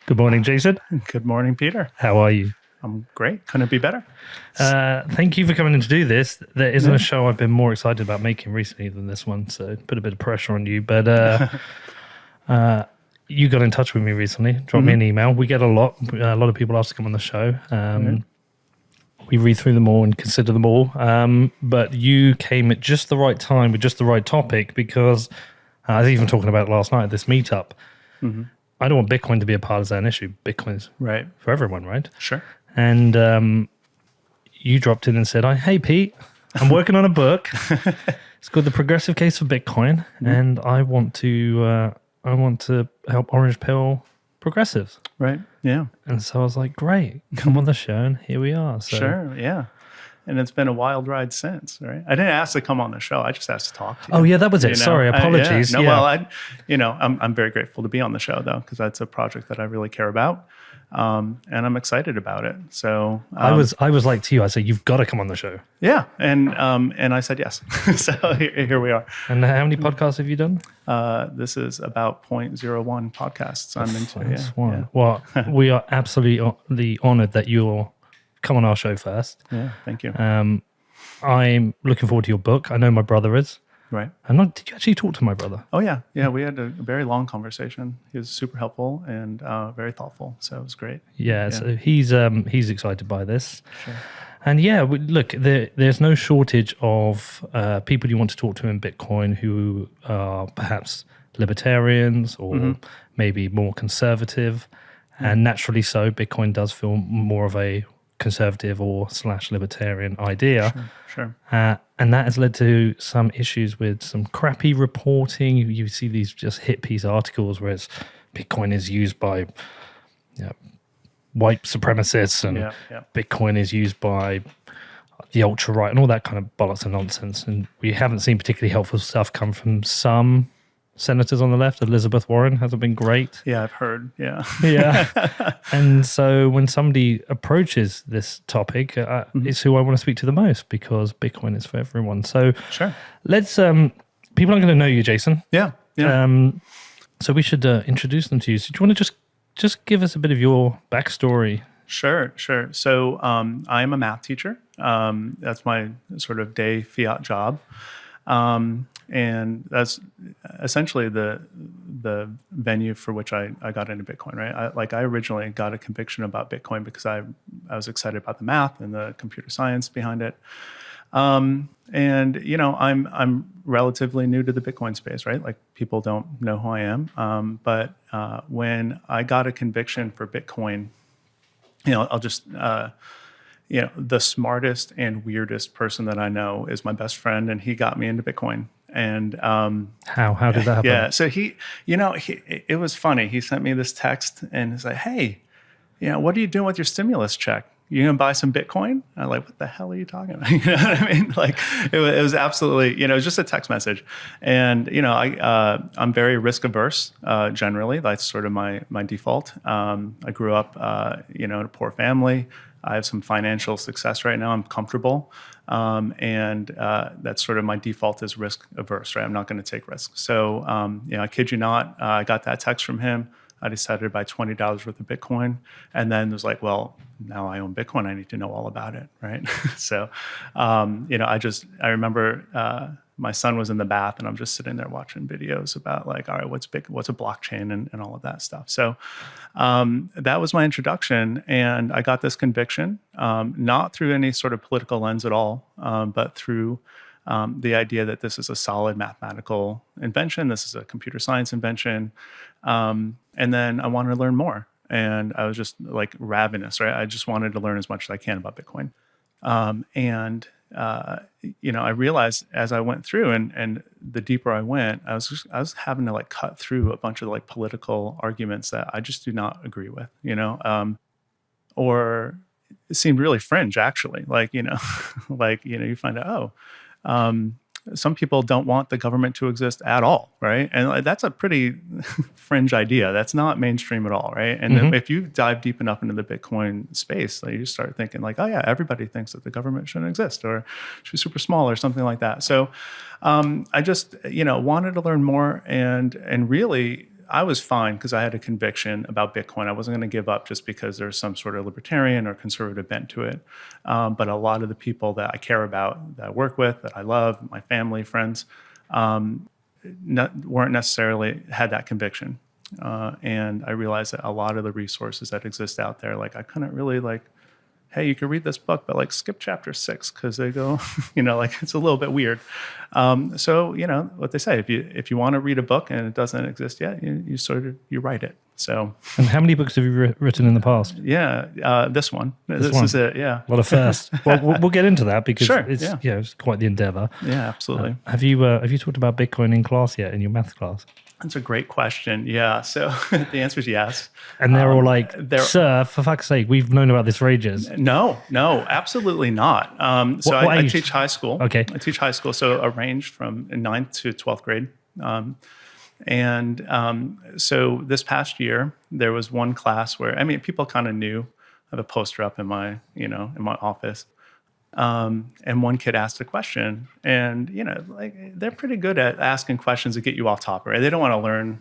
Good morning, Jason. Good morning, Peter. How are you? I'm great. Couldn't be better. Thank you for coming in to do this. There isn't a show I've been more excited about making recently than this one, so put a bit of pressure on you. But you got in touch with me recently. Dropped me an email. We get a lot of people ask to come on the show. We read through them all and consider them all. But you came at just the right time with just the right topic, because I was even talking about it last night at this meetup. I don't want Bitcoin to be a partisan issue. Bitcoin's Right. for everyone, right? Sure. And you dropped in and said, "Hey, Pete, I'm working on a book. It's called The Progressive Case for Bitcoin, and I want to help orange pill progressives." Right. Yeah. And so I was like, "Great, come on the show," and here we are. So, Sure. Yeah. And it's been a wild ride since, right? I didn't ask to come on the show. I just asked to talk to you. Oh yeah, that was it. Sorry, apologies. Well, I'm very grateful to be on the show though, because that's a project that I really care about, and I'm excited about it. So I was like to you, I said, "You've got to come on the show." yeah, and I said yes. So here we are. And how many podcasts have you done? This is about 0.01 podcasts I'm into. Yeah. Well, we are absolutely honored that you're come on our show first. Yeah, thank you. I'm looking forward to your book. I know my brother is. Right. Did you actually talk to my brother? Oh, yeah. Yeah, we had a very long conversation. He was super helpful and very thoughtful, so it was great. Yeah. So he's excited by this. Sure. And look, there's no shortage of people you want to talk to in Bitcoin who are perhaps libertarians or maybe more conservative. And naturally so, Bitcoin does feel more of a conservative or / libertarian idea. Sure. And that has led to some issues with some crappy reporting. You see these just hit piece articles where it's Bitcoin is used by white supremacists and Bitcoin is used by the ultra right and all that kind of bollocks and nonsense. And we haven't seen particularly helpful stuff come from some senators on the left. Elizabeth Warren hasn't been great. Yeah, I've heard. Yeah. Yeah. And so when somebody approaches this topic, it's who I want to speak to the most, because Bitcoin is for everyone. So sure. Let's, people aren't going to know you, Jason. Yeah. So we should introduce them to you. So do you want to just give us a bit of your backstory? Sure. So I am a math teacher. That's my sort of day fiat job. And that's essentially the venue for which I got into Bitcoin, right? I originally got a conviction about Bitcoin because I was excited about the math and the computer science behind it. And I'm relatively new to the Bitcoin space, right? Like, people don't know who I am. But when I got a conviction for Bitcoin, I'll just the smartest and weirdest person that I know is my best friend, and he got me into Bitcoin. And how did that happen? Yeah, so it was funny. He sent me this text and he's like, "Hey, what are you doing with your stimulus check? You gonna buy some Bitcoin?" I'm like, "What the hell are you talking about?" You know what I mean? Like, it was absolutely, it was just a text message. And I'm very risk averse generally. That's sort of my default. I grew up in a poor family. I have some financial success right now. I'm comfortable. And that's sort of my default is risk averse, right? I'm not going to take risks. So, I kid you not, I got that text from him. I decided to buy $20 worth of Bitcoin. And then it was like, well, now I own Bitcoin. I need to know all about it, right? So, I remember my son was in the bath and I'm just sitting there watching videos about, like, all right, what's a blockchain and all of that stuff. So that was my introduction. And I got this conviction, not through any sort of political lens at all, but through the idea that this is a solid mathematical invention. This is a computer science invention. And then I wanted to learn more. And I was just like ravenous, right? I just wanted to learn as much as I can about Bitcoin. I realized as I went through and the deeper I went, I was having to, like, cut through a bunch of, like, political arguments that I just do not agree with, or it seemed really fringe, actually. Like, you find out, some people don't want the government to exist at all, right? And that's a pretty fringe idea. That's not mainstream at all, right? And then if you dive deep enough into the Bitcoin space, like, you start thinking like, oh yeah, everybody thinks that the government shouldn't exist or should be super small or something like that. So I just, wanted to learn more, and really, I was fine because I had a conviction about Bitcoin. I wasn't going to give up just because there's some sort of libertarian or conservative bent to it. But a lot of the people that I care about, that I work with, that I love, my family, friends, weren't necessarily had that conviction. And I realized that a lot of the resources that exist out there, like, I couldn't really like, hey, you can read this book, but like skip chapter 6 because they go, like, it's a little bit weird. So what they say, if you want to read a book and it doesn't exist yet, you write it. So. And how many books have you written in the past? Yeah, this one. This one. Is it. Yeah. A lot of firsts. Well, we'll get into that because Sure, it's quite the endeavor. Yeah, absolutely. Have you talked about Bitcoin in class yet, in your math class? That's a great question. Yeah. So the answer is yes. And they're all like, sir, for fuck's sake, we've known about this for ages. No, absolutely not. So what I age? teach high school. Okay. I teach high school, so a range from 9th to 12th grade. So this past year, there was one class where, people kind of knew. I have a poster up in my office. And one kid asked a question, and they're pretty good at asking questions that get you off topic, right? They don't want to learn,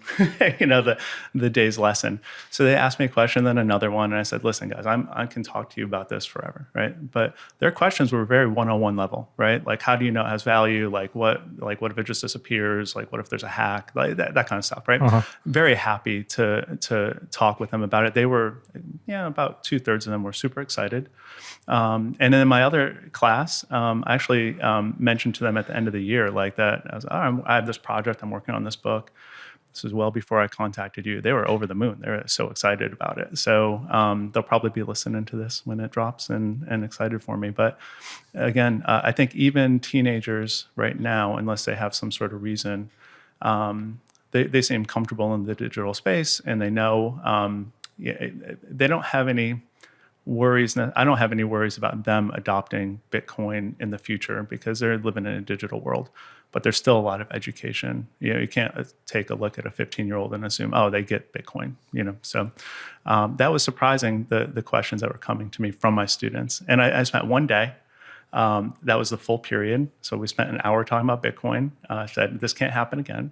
the day's lesson. So they asked me a question, then another one, and I said, "Listen, guys, I can talk to you about this forever, right?" But their questions were very one-on-one level, right? Like, how do you know it has value? Like, what if it just disappears? Like, what if there's a hack? Like that kind of stuff, right? Very happy to talk with them about it. They were, about 2/3 of them were super excited. And then in my other class, I actually mentioned to them at the end of the year, like, that I have this project, I'm working on this book. This is well before I contacted you. They were over the moon. They were so excited about it. So they'll probably be listening to this when it drops and excited for me. But again, I think even teenagers right now, unless they have some sort of reason, they seem comfortable in the digital space, and they know they don't have any worries. I don't have any worries about them adopting Bitcoin in the future because they're living in a digital world. But there's still a lot of education. You can't take a look at a 15-year-old and assume, oh, they get Bitcoin. So that was surprising, the questions that were coming to me from my students. And I spent one day. That was the full period. So we spent an hour talking about Bitcoin. Said this can't happen again.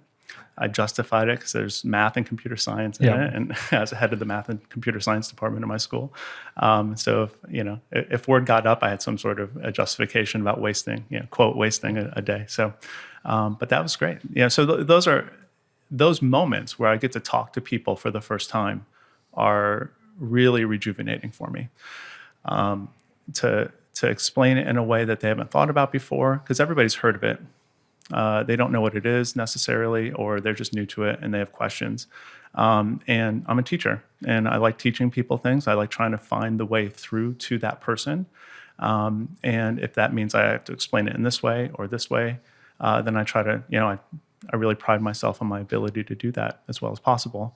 I justified it because there's math and computer science in it, and as head of the math and computer science department in my school. So if word got up, I had some sort of a justification about wasting a day. So, but that was great. So those moments where I get to talk to people for the first time are really rejuvenating for me. To explain it in a way that they haven't thought about before, because everybody's heard of it. They don't know what it is necessarily, or they're just new to it and they have questions. And I'm a teacher, and I like teaching people things. I like trying to find the way through to that person. And if that means I have to explain it in this way or this way, then I try to, I really pride myself on my ability to do that as well as possible.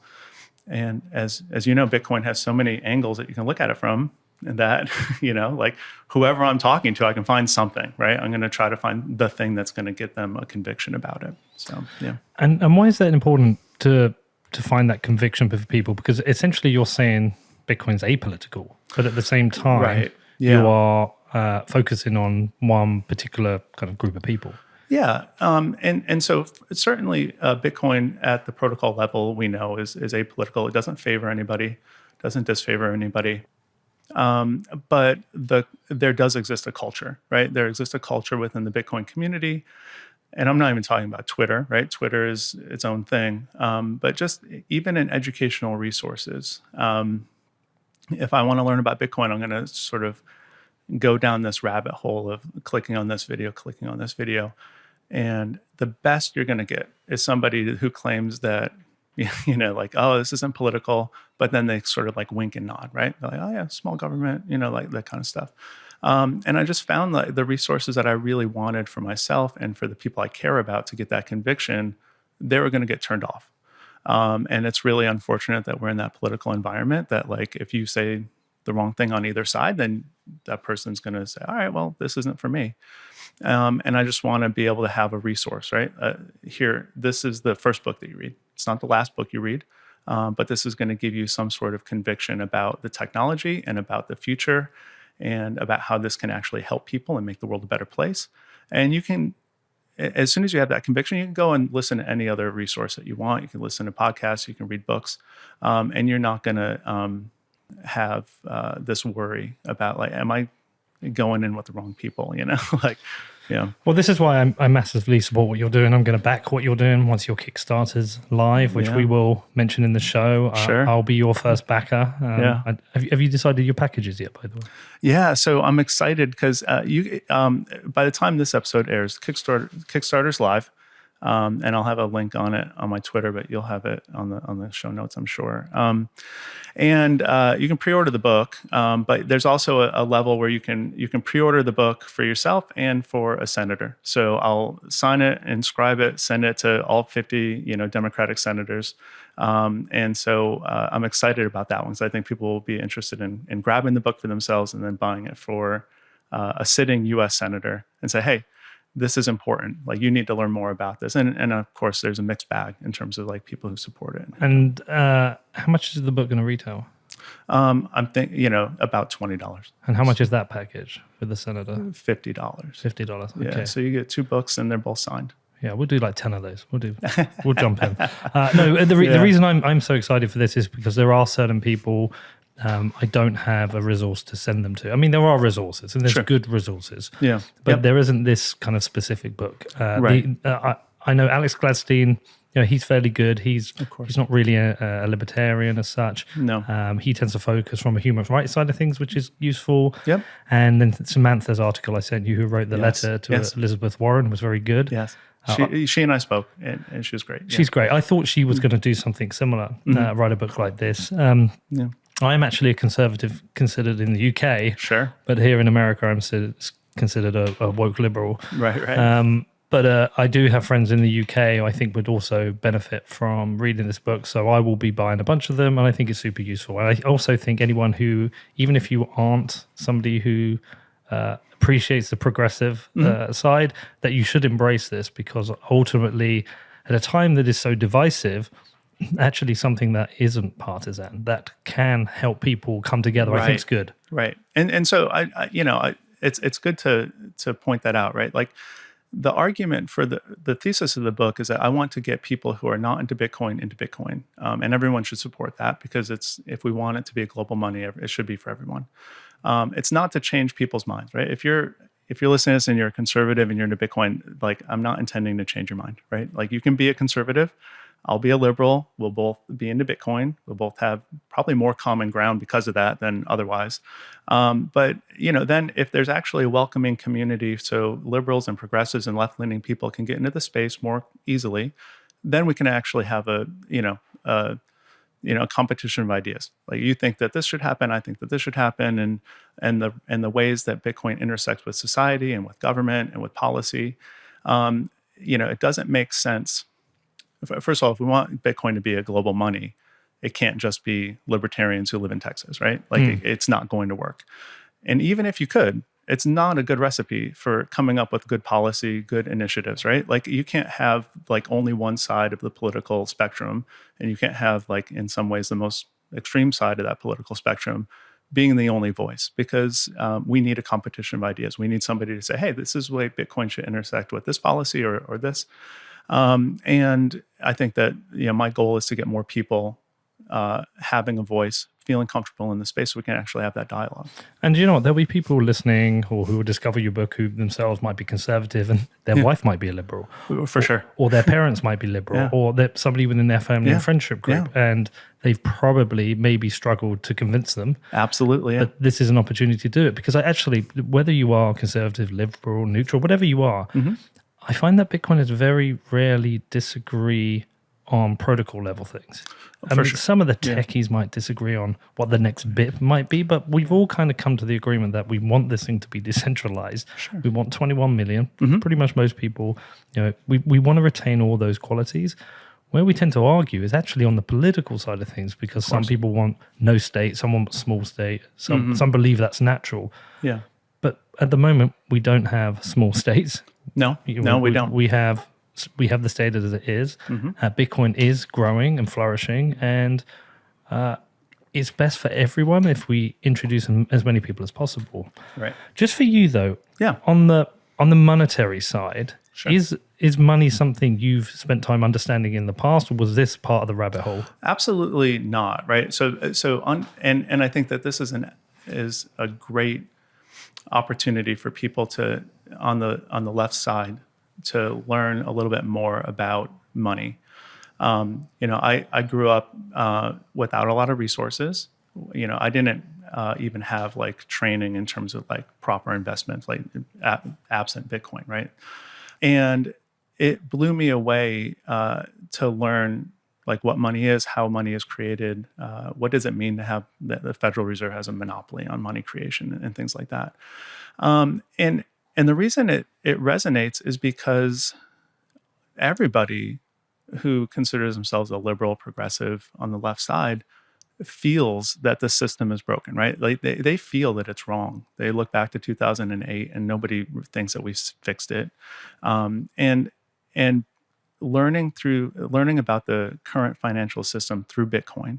And as you know, Bitcoin has so many angles that you can look at it from. And that, like, whoever I'm talking to, I can find something, right? I'm going to try to find the thing that's going to get them a conviction about it. So, yeah. And why is that important to find that conviction for people? Because essentially you're saying Bitcoin's apolitical, but at the same time, right. You are focusing on one particular kind of group of people. Yeah. And so certainly Bitcoin at the protocol level, we know is apolitical. It doesn't favor anybody, doesn't disfavor anybody. But there does exist a culture, right? There exists a culture within the Bitcoin community. And I'm not even talking about Twitter, right? Twitter is its own thing. But just even in educational resources, if I want to learn about Bitcoin, I'm going to sort of go down this rabbit hole of clicking on this video. And the best you're going to get is somebody who claims that, like, oh, this isn't political, but then they sort of like wink and nod, right? They're like, oh yeah, small government, like that kind of stuff. And I just found like the resources that I really wanted for myself and for the people I care about to get that conviction, they were going to get turned off. And it's really unfortunate that we're in that political environment that, like, if you say the wrong thing on either side, then that person's going to say, all right, well, this isn't for me. And I just want to be able to have a resource, right? Here, this is the first book that you read. It's not the last book you read, but this is going to give you some sort of conviction about the technology and about the future and about how this can actually help people and make the world a better place. And you can, as soon as you have that conviction, you can go and listen to any other resource that you want. You can listen to podcasts, you can read books, and you're not going to have this worry about like, am I going in with the wrong people, like, yeah. Well, this is why I massively support what you're doing. I'm going to back what you're doing once your Kickstarter's live, which we will mention in the show. Sure. I'll be your first backer. Yeah. Have you decided your packages yet, by the way? Yeah. So I'm excited because you by the time this episode airs, Kickstarter's live. And I'll have a link on it on my Twitter, but you'll have it on the show notes, I'm sure. And you can pre-order the book, but there's also a level where you can pre-order the book for yourself and for a senator. So I'll sign it, inscribe it, send it to all 50 Democratic senators. And so I'm excited about that one because I think people will be interested in grabbing the book for themselves and then buying it for a sitting U.S. senator and say, hey, this is important. Like, you need to learn more about this. And of course, there's a mixed bag in terms of like people who support it. And how much is the book going to retail? I'm thinking, about $20. And how much is that package with the senator? $50. $50. Okay. Yeah. So you get 2 books and they're both signed. Yeah, we'll do like 10 of those. We'll jump in. The reason I'm so excited for this is because there are certain people I don't have a resource to send them to. I mean, there are resources, and there's good resources. Yeah, but there isn't this kind of specific book. Right. I know Alex Gladstein. He's fairly good. He's not really a libertarian as such. No. He tends to focus from a human rights side of things, which is useful. Yep. And then Samantha's article I sent you, who wrote the letter to Elizabeth Warren, was very good. Yes. She and I spoke, and she was great. She's great. I thought she was going to do something similar, write a book like this. Yeah. I am actually a conservative considered in the UK. Sure. But here in America, I'm considered a woke liberal. Right. But I do have friends in the UK who I think would also benefit from reading this book. So I will be buying a bunch of them, and I think it's super useful. And I also think anyone who, even if you aren't somebody who appreciates the progressive side, that you should embrace this, because ultimately, at a time that is so divisive, actually something that isn't partisan, that can help people come together, I think is good. Right. And so it's good to point that out, right? Like, the argument for the thesis of the book is that I want to get people who are not into Bitcoin, and everyone should support that, because if we want it to be a global money, it should be for everyone. It's not to change people's minds, right? If you're listening to this and you're a conservative and you're into Bitcoin, like, I'm not intending to change your mind, right? Like, you can be a conservative, I'll be a liberal, we'll both be into Bitcoin, we'll both have probably more common ground because of that than otherwise. But then if there's actually a welcoming community, so liberals and progressives and left-leaning people can get into the space more easily, then we can actually have a competition of ideas. Like, you think that this should happen, I think that this should happen, and the ways that Bitcoin intersects with society and with government and with policy. It doesn't make sense. First of all, if we want Bitcoin to be a global money, it can't just be libertarians who live in Texas, right? Like, it's not going to work. And even if you could, it's not a good recipe for coming up with good policy, good initiatives, right? Like, you can't have like only one side of the political spectrum, and you can't have, like, in some ways, the most extreme side of that political spectrum being the only voice, because we need a competition of ideas. We need somebody to say, hey, this is the way Bitcoin should intersect with this policy or this. And I think that, my goal is to get more people having a voice, feeling comfortable in the space, so we can actually have that dialogue. And you know what? There'll be people listening or who will discover your book who themselves might be conservative, and their wife might be a liberal. For sure. Or their parents might be liberal, or somebody within their family and friendship group, and they've probably maybe struggled to convince them. Absolutely. But this is an opportunity to do it, because whether you are conservative, liberal, neutral, whatever you are, I find that Bitcoiners very rarely disagree on protocol level things. Some of the techies might disagree on what the next bit might be, but we've all kind of come to the agreement that we want this thing to be decentralized. Sure. We want 21 million. Pretty much most people, we want to retain all those qualities. Where we tend to argue is actually on the political side of things, because some people want no state, some want small state, some believe that's natural. Yeah. But at the moment, we don't have small states. No, we don't. We have the state as it is. Bitcoin is growing and flourishing, and it's best for everyone if we introduce as many people as possible. Right. Just for you though, Yeah. on the monetary side, Sure. is money something you've spent time understanding in the past, or was this part of the rabbit hole? Absolutely not. Right. And I think that this is a great opportunity for people to on the left side to learn a little bit more about money. I grew up without a lot of resources. I didn't even have like training in terms of like proper investment, like absent Bitcoin, right? And it blew me away to learn like what money is, how money is created, what does it mean to have the Federal Reserve has a monopoly on money creation and things like that. And the reason it resonates is because everybody who considers themselves a liberal progressive on the left side feels that the system is broken, right? Like they feel that it's wrong. They look back to 2008 and nobody thinks that we fixed it. And learning about the current financial system through Bitcoin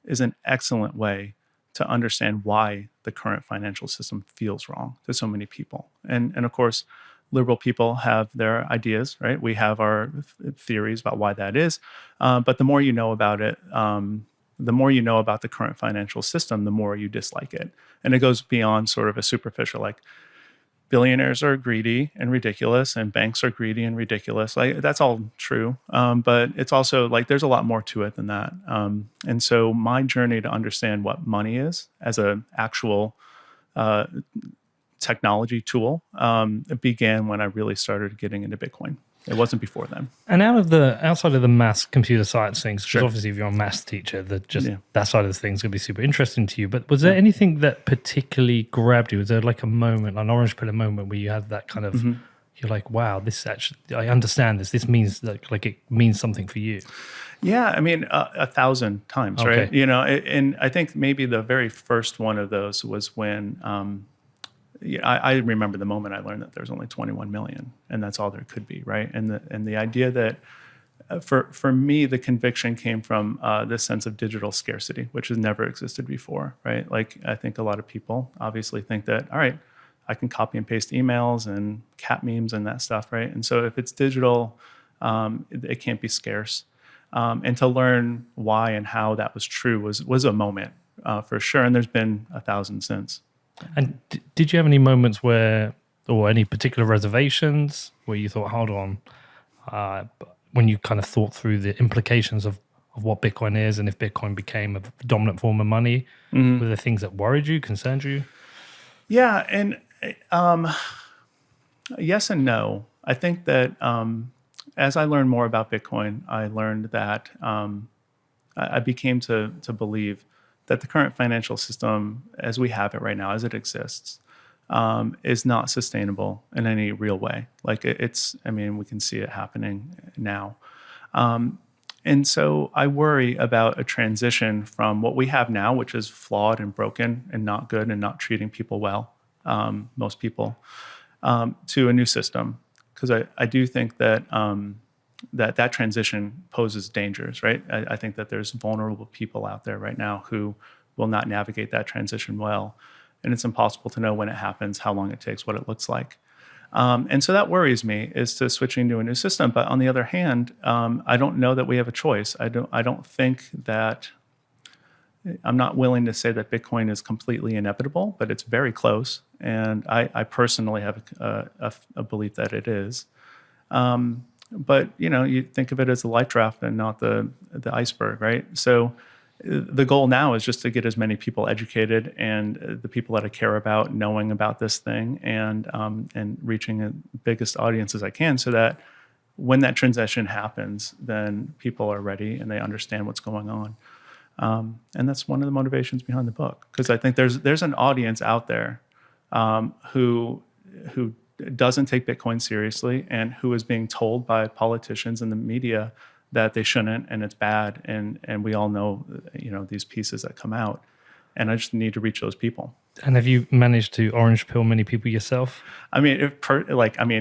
is an excellent way to understand why the current financial system feels wrong to so many people. And of course, liberal people have their ideas, right? We have our theories about why that is. But the more you know about it, the more you know about the current financial system, the more you dislike it. And it goes beyond sort of a superficial, like billionaires are greedy and ridiculous and banks are greedy and ridiculous. Like that's all true. But it's also like, there's a lot more to it than that. And so my journey to understand what money is as an actual technology tool it began when I really started getting into Bitcoin. It wasn't before then. And outside of the maths, computer science things, because obviously if you're a maths teacher, that side of the things going to be super interesting to you. But was there anything that particularly grabbed you? Was there like a moment, an orange pill moment where you had that kind of, you're like, wow, this actually, I understand this. This means like it means something for you. Yeah, I mean, 1,000 times, right? And I think maybe the very first one of those was when I remember the moment I learned that there's only 21 million, and that's all there could be, right? And the idea that for me, the conviction came from this sense of digital scarcity, which has never existed before, right? Like I think a lot of people obviously think that, all right, I can copy and paste emails and cat memes and that stuff, right? And so if it's digital, it can't be scarce. And to learn why and how that was true was a moment for sure. And there's been 1,000 since. And did you have any moments or any particular reservations where you thought, hold on, when you kind of thought through the implications of what Bitcoin is and if Bitcoin became a dominant form of money, were there things that worried you, concerned you? Yeah, and yes and no. I think that as I learned more about Bitcoin, I learned that I became to believe that the current financial system, as we have it right now, as it exists, is not sustainable in any real way. Like we can see it happening now. And so I worry about a transition from what we have now, which is flawed and broken and not good and not treating people well, most people, to a new system. Because I do think that that transition poses dangers, right? I think that there's vulnerable people out there right now who will not navigate that transition well. And it's impossible to know when it happens, how long it takes, what it looks like. And so that worries me, is to switching to a new system. But on the other hand, I don't know that we have a choice. I don't think that, I'm not willing to say that Bitcoin is completely inevitable, but it's very close. And I personally have a belief that it is. But you think of it as a light draft and not the iceberg, right? So the goal now is just to get as many people educated and the people that I care about knowing about this thing and reaching the biggest audience as I can, so that when that transition happens, then people are ready and they understand what's going on. And that's one of the motivations behind the book, because I think there's an audience out there who doesn't take Bitcoin seriously and who is being told by politicians and the media that they shouldn't, and it's bad, and we all know, these pieces that come out, and I just need to reach those people. And have you managed to orange pill many people yourself? I mean,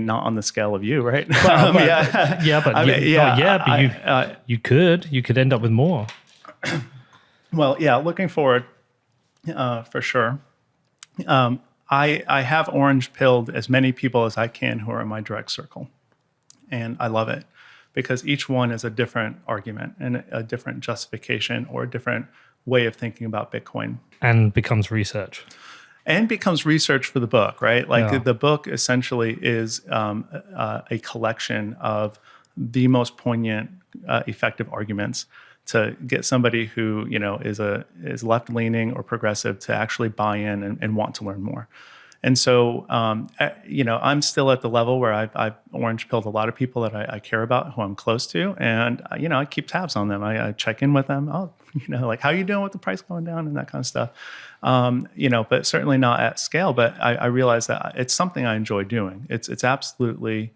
not on the scale of you, right? You could end up with more. Well, yeah, looking forward, for sure. I have orange pilled as many people as I can who are in my direct circle, and I love it because each one is a different argument and a different justification or a different way of thinking about Bitcoin, and becomes research. And becomes research for the book, right? Like Yeah. the book essentially is a collection of the most poignant, effective arguments to get somebody who is left leaning or progressive to actually buy in and want to learn more. And so, I'm still at the level where I've orange pilled a lot of people that I care about, who I'm close to, and I keep tabs on them. I check in with them. Oh, like, how you doing with the price going down and that kind of stuff. But certainly not at scale. But I realize that it's something I enjoy doing. It's absolutely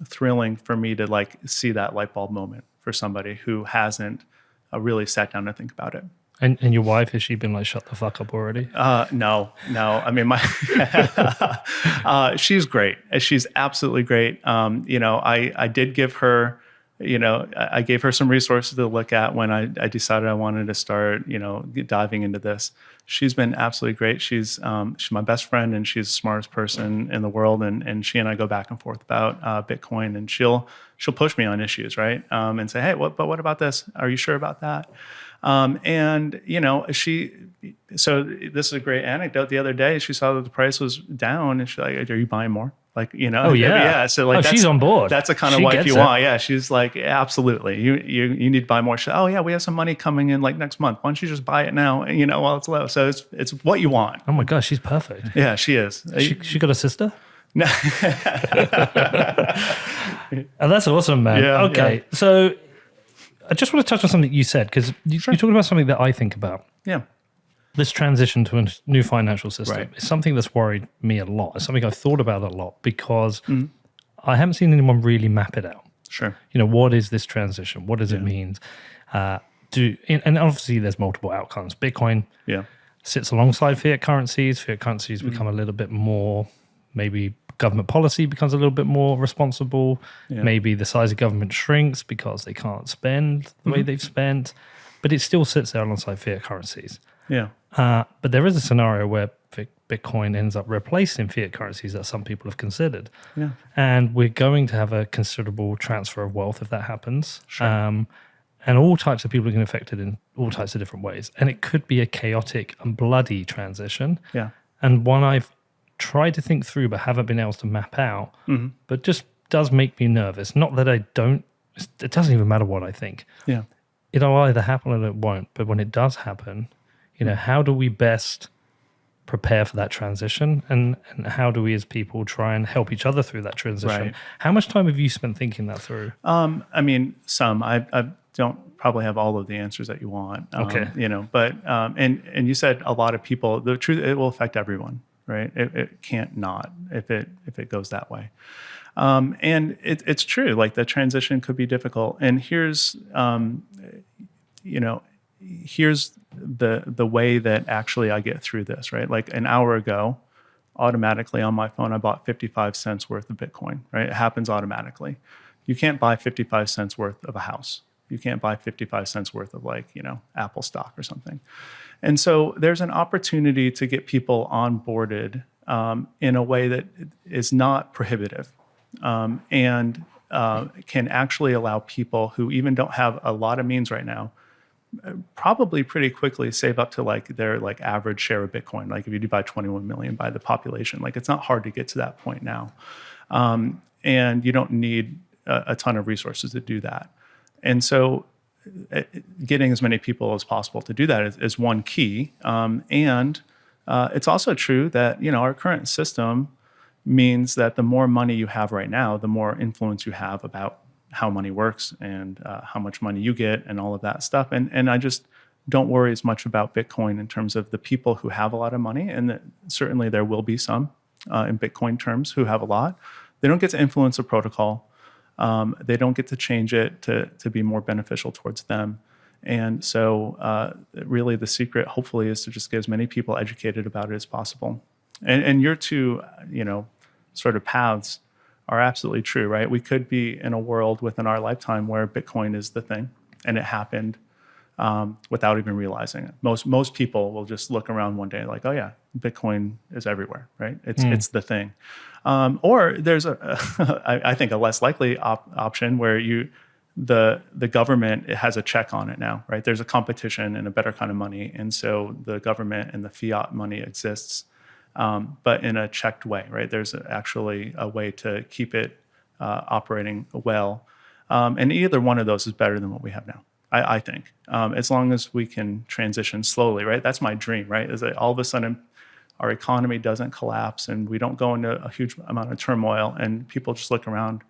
thrilling for me to like see that light bulb moment for somebody who hasn't really sat down to think about it. And your wife, has she been like, shut the fuck up already? No. I mean, she's great. She's absolutely great. I did give her, I gave her some resources to look at when I decided I wanted to start, diving into this. She's been absolutely great. She's my best friend, and she's the smartest person in the world. And she and I go back and forth about Bitcoin, and she'll push me on issues, right? And say, hey, what about this? Are you sure about that? So this is a great anecdote. The other day, she saw that the price was down, and she's like, "Are you buying more?" Like, Oh yeah. So like, she's on board. That's the kind of wife you want. Yeah, she's like, absolutely. You need to buy more. She's, oh yeah, we have some money coming in like next month. Why don't you just buy it now? While it's low. So it's what you want. Oh my gosh, she's perfect. Yeah, she is. She got a sister? No. Oh, that's awesome, man. Yeah, okay, yeah. So I just want to touch on something you said, because you talked about something that I think about. Yeah. This transition to a new financial system Right. is something that's worried me a lot. It's something I've thought about a lot because I haven't seen anyone really map it out. Sure. What is this transition? What does it mean? And obviously there's multiple outcomes. Bitcoin sits alongside fiat currencies. Fiat currencies become a little bit more, maybe government policy becomes a little bit more responsible. Yeah. Maybe the size of government shrinks because they can't spend the way they've spent, but it still sits there alongside fiat currencies. Yeah. But there is a scenario where Bitcoin ends up replacing fiat currencies that some people have considered. Yeah. And we're going to have a considerable transfer of wealth if that happens. Sure. And all types of people are going to be affected in all types of different ways. And it could be a chaotic and bloody transition. Yeah. And one I've tried to think through but haven't been able to map out, but just does make me nervous. Not that I don't, it doesn't even matter what I think. Yeah. It'll either happen or it won't. But when it does happen, how do we best prepare for that transition? And how do we as people try and help each other through that transition? Right. How much time have you spent thinking that through? I mean, some. I don't probably have all of the answers that you want. Okay. But and you said a lot of people. The truth, it will affect everyone, right? It can't not if it goes that way. And it's true. Like the transition could be difficult. And here's here's the way that actually I get through this, right? Like an hour ago, automatically on my phone, I bought 55 cents worth of Bitcoin, right? It happens automatically. You can't buy 55 cents worth of a house. You can't buy 55 cents worth of Apple stock or something. And so there's an opportunity to get people onboarded in a way that is not prohibitive and can actually allow people who even don't have a lot of means right now probably pretty quickly save up to their average share of Bitcoin. Like if you divide 21 million by the population, it's not hard to get to that point now. And you don't need a ton of resources to do that. And so getting as many people as possible to do that is one key. And it's also true that, our current system means that the more money you have right now, the more influence you have about how money works and how much money you get and all of that stuff. And I just don't worry as much about Bitcoin in terms of the people who have a lot of money. And certainly there will be some in Bitcoin terms who have a lot. They don't get to influence the protocol. They don't get to change it to be more beneficial towards them. And so really the secret, hopefully, is to just get as many people educated about it as possible. And your two, sort of paths are absolutely true, right? We could be in a world within our lifetime where Bitcoin is the thing, and it happened without even realizing it. Most people will just look around one day like, oh yeah, Bitcoin is everywhere, right? It's the thing. Or there's I think a less likely option where the government has a check on it now, right? There's a competition and a better kind of money, and so the government and the fiat money exists, but in a checked way, right? There's actually a way to keep it operating well, and either one of those is better than what we have now. I think, as long as we can transition slowly, right? That's my dream, right? Is that all of a sudden our economy doesn't collapse and we don't go into a huge amount of turmoil and people just look around.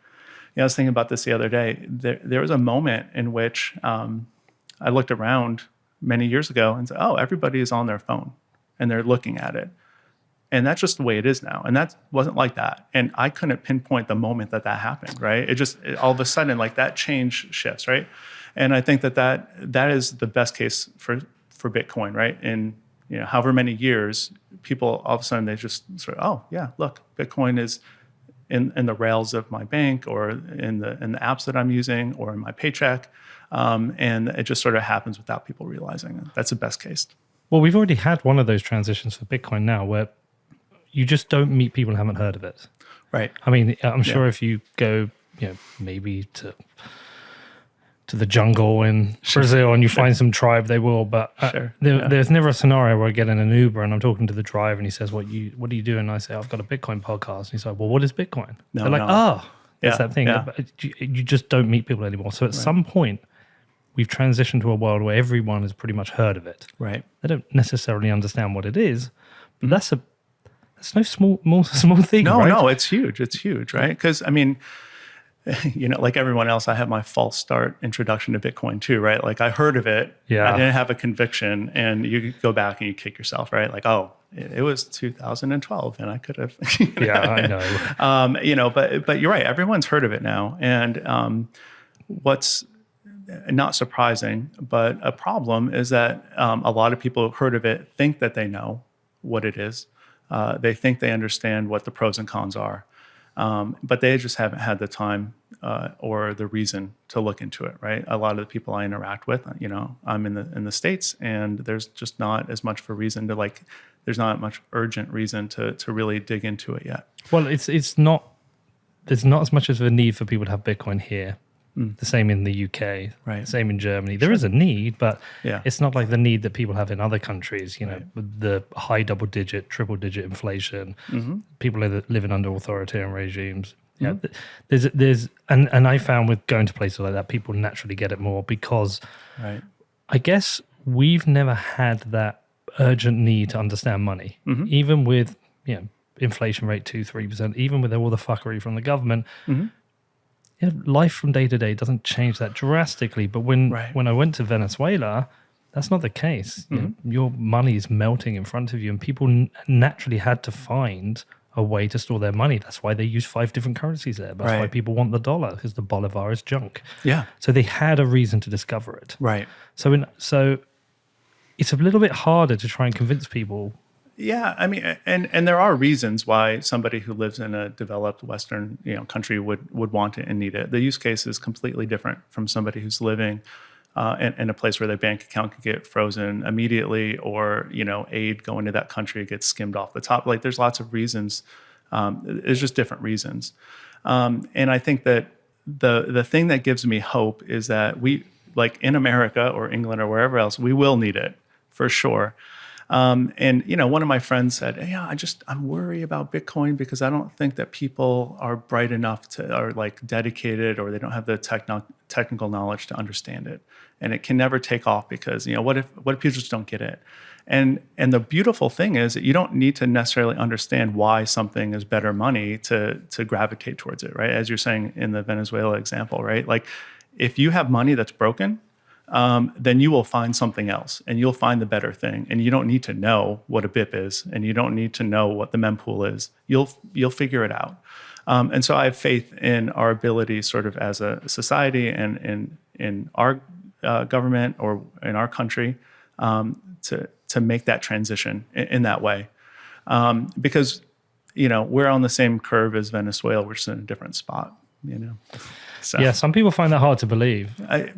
I was thinking about this the other day. There was a moment in which I looked around many years ago and said, oh, everybody is on their phone and they're looking at it. And that's just the way it is now. And that wasn't like that. And I couldn't pinpoint the moment that happened, right? All of a sudden, like that change shifts, right? And I think that is the best case for Bitcoin, right? In however many years, people all of a sudden they just sort of, oh yeah, look, Bitcoin is in the rails of my bank or in the apps that I'm using or in my paycheck, and it just sort of happens without people realizing it. That's the best case. Well, we've already had one of those transitions for Bitcoin now, where you just don't meet people who haven't heard of it. Right. I mean, I'm sure if you go, maybe to the jungle in Brazil and you find some tribe, they will. But there's never a scenario where I get in an Uber and I'm talking to the driver and he says, what are you doing? And I say, I've got a Bitcoin podcast. And he's like, well, what is Bitcoin? They're like, that's that thing. Yeah. But you just don't meet people anymore. So at some point, we've transitioned to a world where everyone has pretty much heard of it. Right. They don't necessarily understand what it is, but that's no small thing. No, right? no, it's huge. It's huge, right? Because I mean, like everyone else, I have my false start introduction to Bitcoin too, right? Like I heard of it, I didn't have a conviction, and you go back and you kick yourself, right? Like, oh, it was 2012, and I could have. I know. But you're right. Everyone's heard of it now, and what's not surprising, but a problem is that a lot of people who've heard of it think that they know what it is. They think they understand what the pros and cons are. But they just haven't had the time or the reason to look into it, right? A lot of the people I interact with, I'm in the States, and there's just not as much of a reason to there's not much urgent reason to really dig into it yet. Well, there's not as much of a need for people to have Bitcoin here. The same in the UK, right? Same in Germany. There is a need, but yeah. It's not like the need that people have in other countries. With the high double-digit, triple-digit inflation, people living under authoritarian regimes. Yeah, and I found with going to places like that, people naturally get it more because, I guess we've never had that urgent need to understand money, even with inflation rate 2-3%, even with all the fuckery from the government. Life from day to day doesn't change that drastically. But when I went to Venezuela, that's not the case. Your money is melting in front of you, and people naturally had to find a way to store their money. That's why they use 5 different currencies there. That's why people want the dollar, because the bolivar is junk. Yeah. So they had a reason to discover it. Right. So it's a little bit harder to try and convince people. Yeah, I mean, and there are reasons why somebody who lives in a developed Western country would want it and need it. The use case is completely different from somebody who's living in a place where their bank account could get frozen immediately, or aid going to that country gets skimmed off the top. Like there's lots of reasons. There's just different reasons, and I think that the thing that gives me hope is that we, like in America or England or wherever else, we will need it for sure. And one of my friends said, "Yeah, I'm worried about Bitcoin because I don't think that people are bright enough or like dedicated, or they don't have the technical knowledge to understand it, and it can never take off because what if people just don't get it?" And the beautiful thing is that you don't need to necessarily understand why something is better money to gravitate towards it, right? As you're saying in the Venezuela example, right? Like if you have money that's broken, then you will find something else, and you'll find the better thing. And you don't need to know what a BIP is, and you don't need to know what the mempool is. You'll figure it out. And so I have faith in our ability, sort of as a society and in our government or in our country, to make that transition in that way, because we're on the same curve as Venezuela. We're just in a different spot. So Yeah, some people find that hard to believe. I've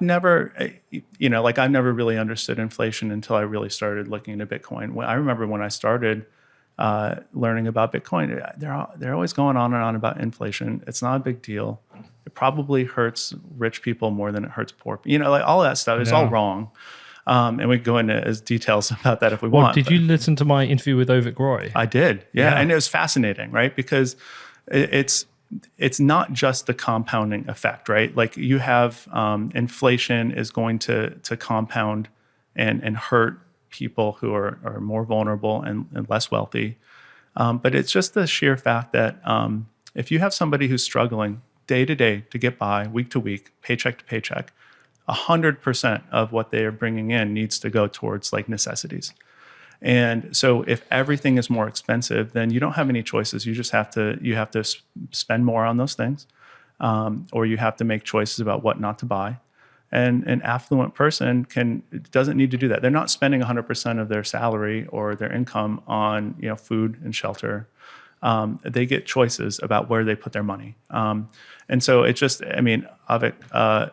never, I've never really understood inflation until I really started looking into Bitcoin. I remember when I started learning about Bitcoin, they're always going on and on about inflation. It's not a big deal. It probably hurts rich people more than it hurts poor. All of that stuff is all wrong. And we can go into as details about that if we want. Did you listen to my interview with Ovik Roy? I did, yeah. And it was fascinating, right? Because it's not just the compounding effect, right? Like you have inflation is going to compound and hurt people who are more vulnerable and less wealthy. But it's just the sheer fact that if you have somebody who's struggling day to day to get by, week to week, paycheck to paycheck, 100% of what they are bringing in needs to go towards like necessities. And so if everything is more expensive, then you don't have any choices. You just have to spend more on those things, or you have to make choices about what not to buy. And an affluent person doesn't need to do that. They're not spending 100% of their salary or their income on food and shelter. They get choices about where they put their money. And so it's just, Avik,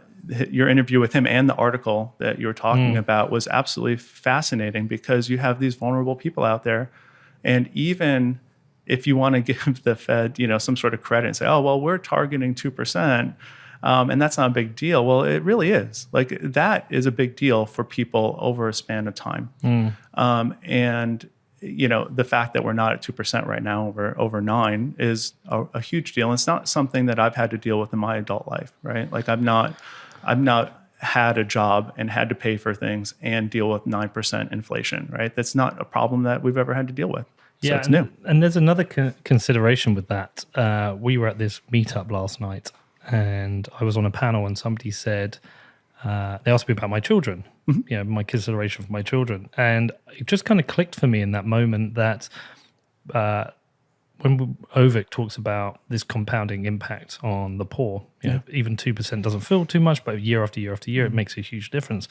your interview with him and the article that you were talking about was absolutely fascinating, because you have these vulnerable people out there. And even if you want to give the Fed, some sort of credit and say, oh, well, we're targeting 2%, and that's not a big deal. Well, it really is. Like, that is a big deal for people over a span of time. And the fact that we're not at 2% right now, over 9, is a huge deal. And it's not something that I've had to deal with in my adult life, right? Like, I've not had a job and had to pay for things and deal with 9% inflation, right? That's not a problem that we've ever had to deal with. So it's new. And there's another consideration with that. We were at this meetup last night, and I was on a panel, and somebody said, they asked me about my children, my consideration for my children. And it just kind of clicked for me in that moment that when Ovik talks about this compounding impact on the poor, even 2% doesn't feel too much, but year after year after year, it makes a huge difference.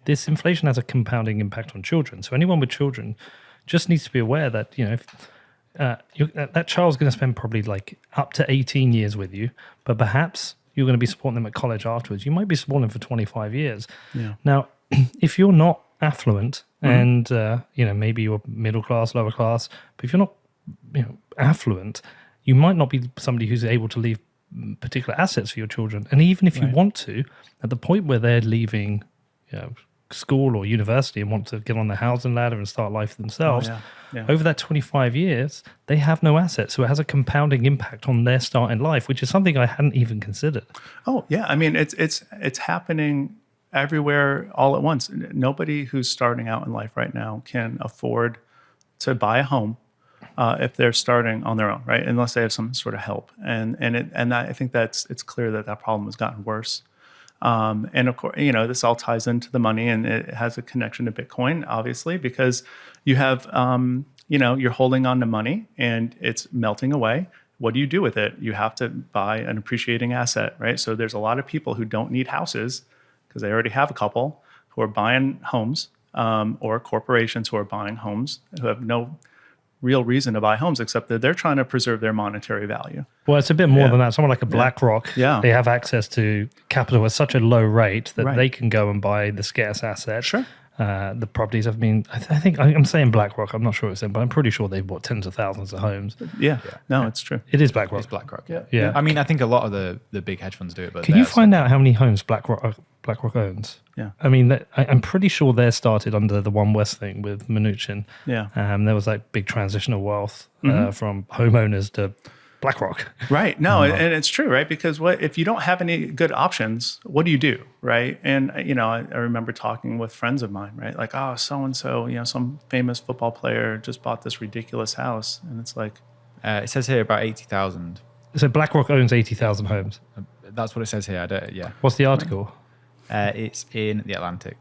This inflation has a compounding impact on children. So anyone with children just needs to be aware that, if that child's going to spend probably like up to 18 years with you, but perhaps you're going to be supporting them at college afterwards. You might be supporting them for 25 years. Yeah. Now, if you're not affluent and, maybe you're middle class, lower class, but if you're not, affluent, you might not be somebody who's able to leave particular assets for your children. And even if you want to, at the point where they're leaving school or university and want to get on the housing ladder and start life for themselves, over that 25 years, they have no assets. So it has a compounding impact on their start in life, which is something I hadn't even considered. Oh, yeah. It's happening everywhere all at once. Nobody who's starting out in life right now can afford to buy a home if they're starting on their own, right? Unless they have some sort of help. And I think it's clear that problem has gotten worse. And of course, this all ties into the money, and it has a connection to Bitcoin, obviously, because you have, you're holding on to money and it's melting away. What do you do with it? You have to buy an appreciating asset, right? So there's a lot of people who don't need houses because they already have a couple, who are buying homes, or corporations who are buying homes, who have no real reason to buy homes except that they're trying to preserve their monetary value. Well, it's a bit more than that. Someone like a BlackRock, they have access to capital at such a low rate that they can go and buy the scarce asset. Sure. The properties have been, I think, I'm saying BlackRock, I'm not sure it's them, but I'm pretty sure they've bought tens of thousands of homes. Yeah. No, it's true. It is BlackRock. It's BlackRock, yeah. Yeah. I mean, I think a lot of the big hedge funds do it. But can you find out how many homes BlackRock owns? Yeah. I mean, I'm pretty sure they're started under the One West thing with Mnuchin. Yeah. There was like big transitional wealth from homeowners to BlackRock. Right. No, and it's true, right? Because if you don't have any good options, what do you do, right? And, I remember talking with friends of mine, right? Like, oh, so-and-so, some famous football player just bought this ridiculous house. And it's like... it says here about 80,000. So BlackRock owns 80,000 homes. That's what it says here. What's the article? It's in The Atlantic.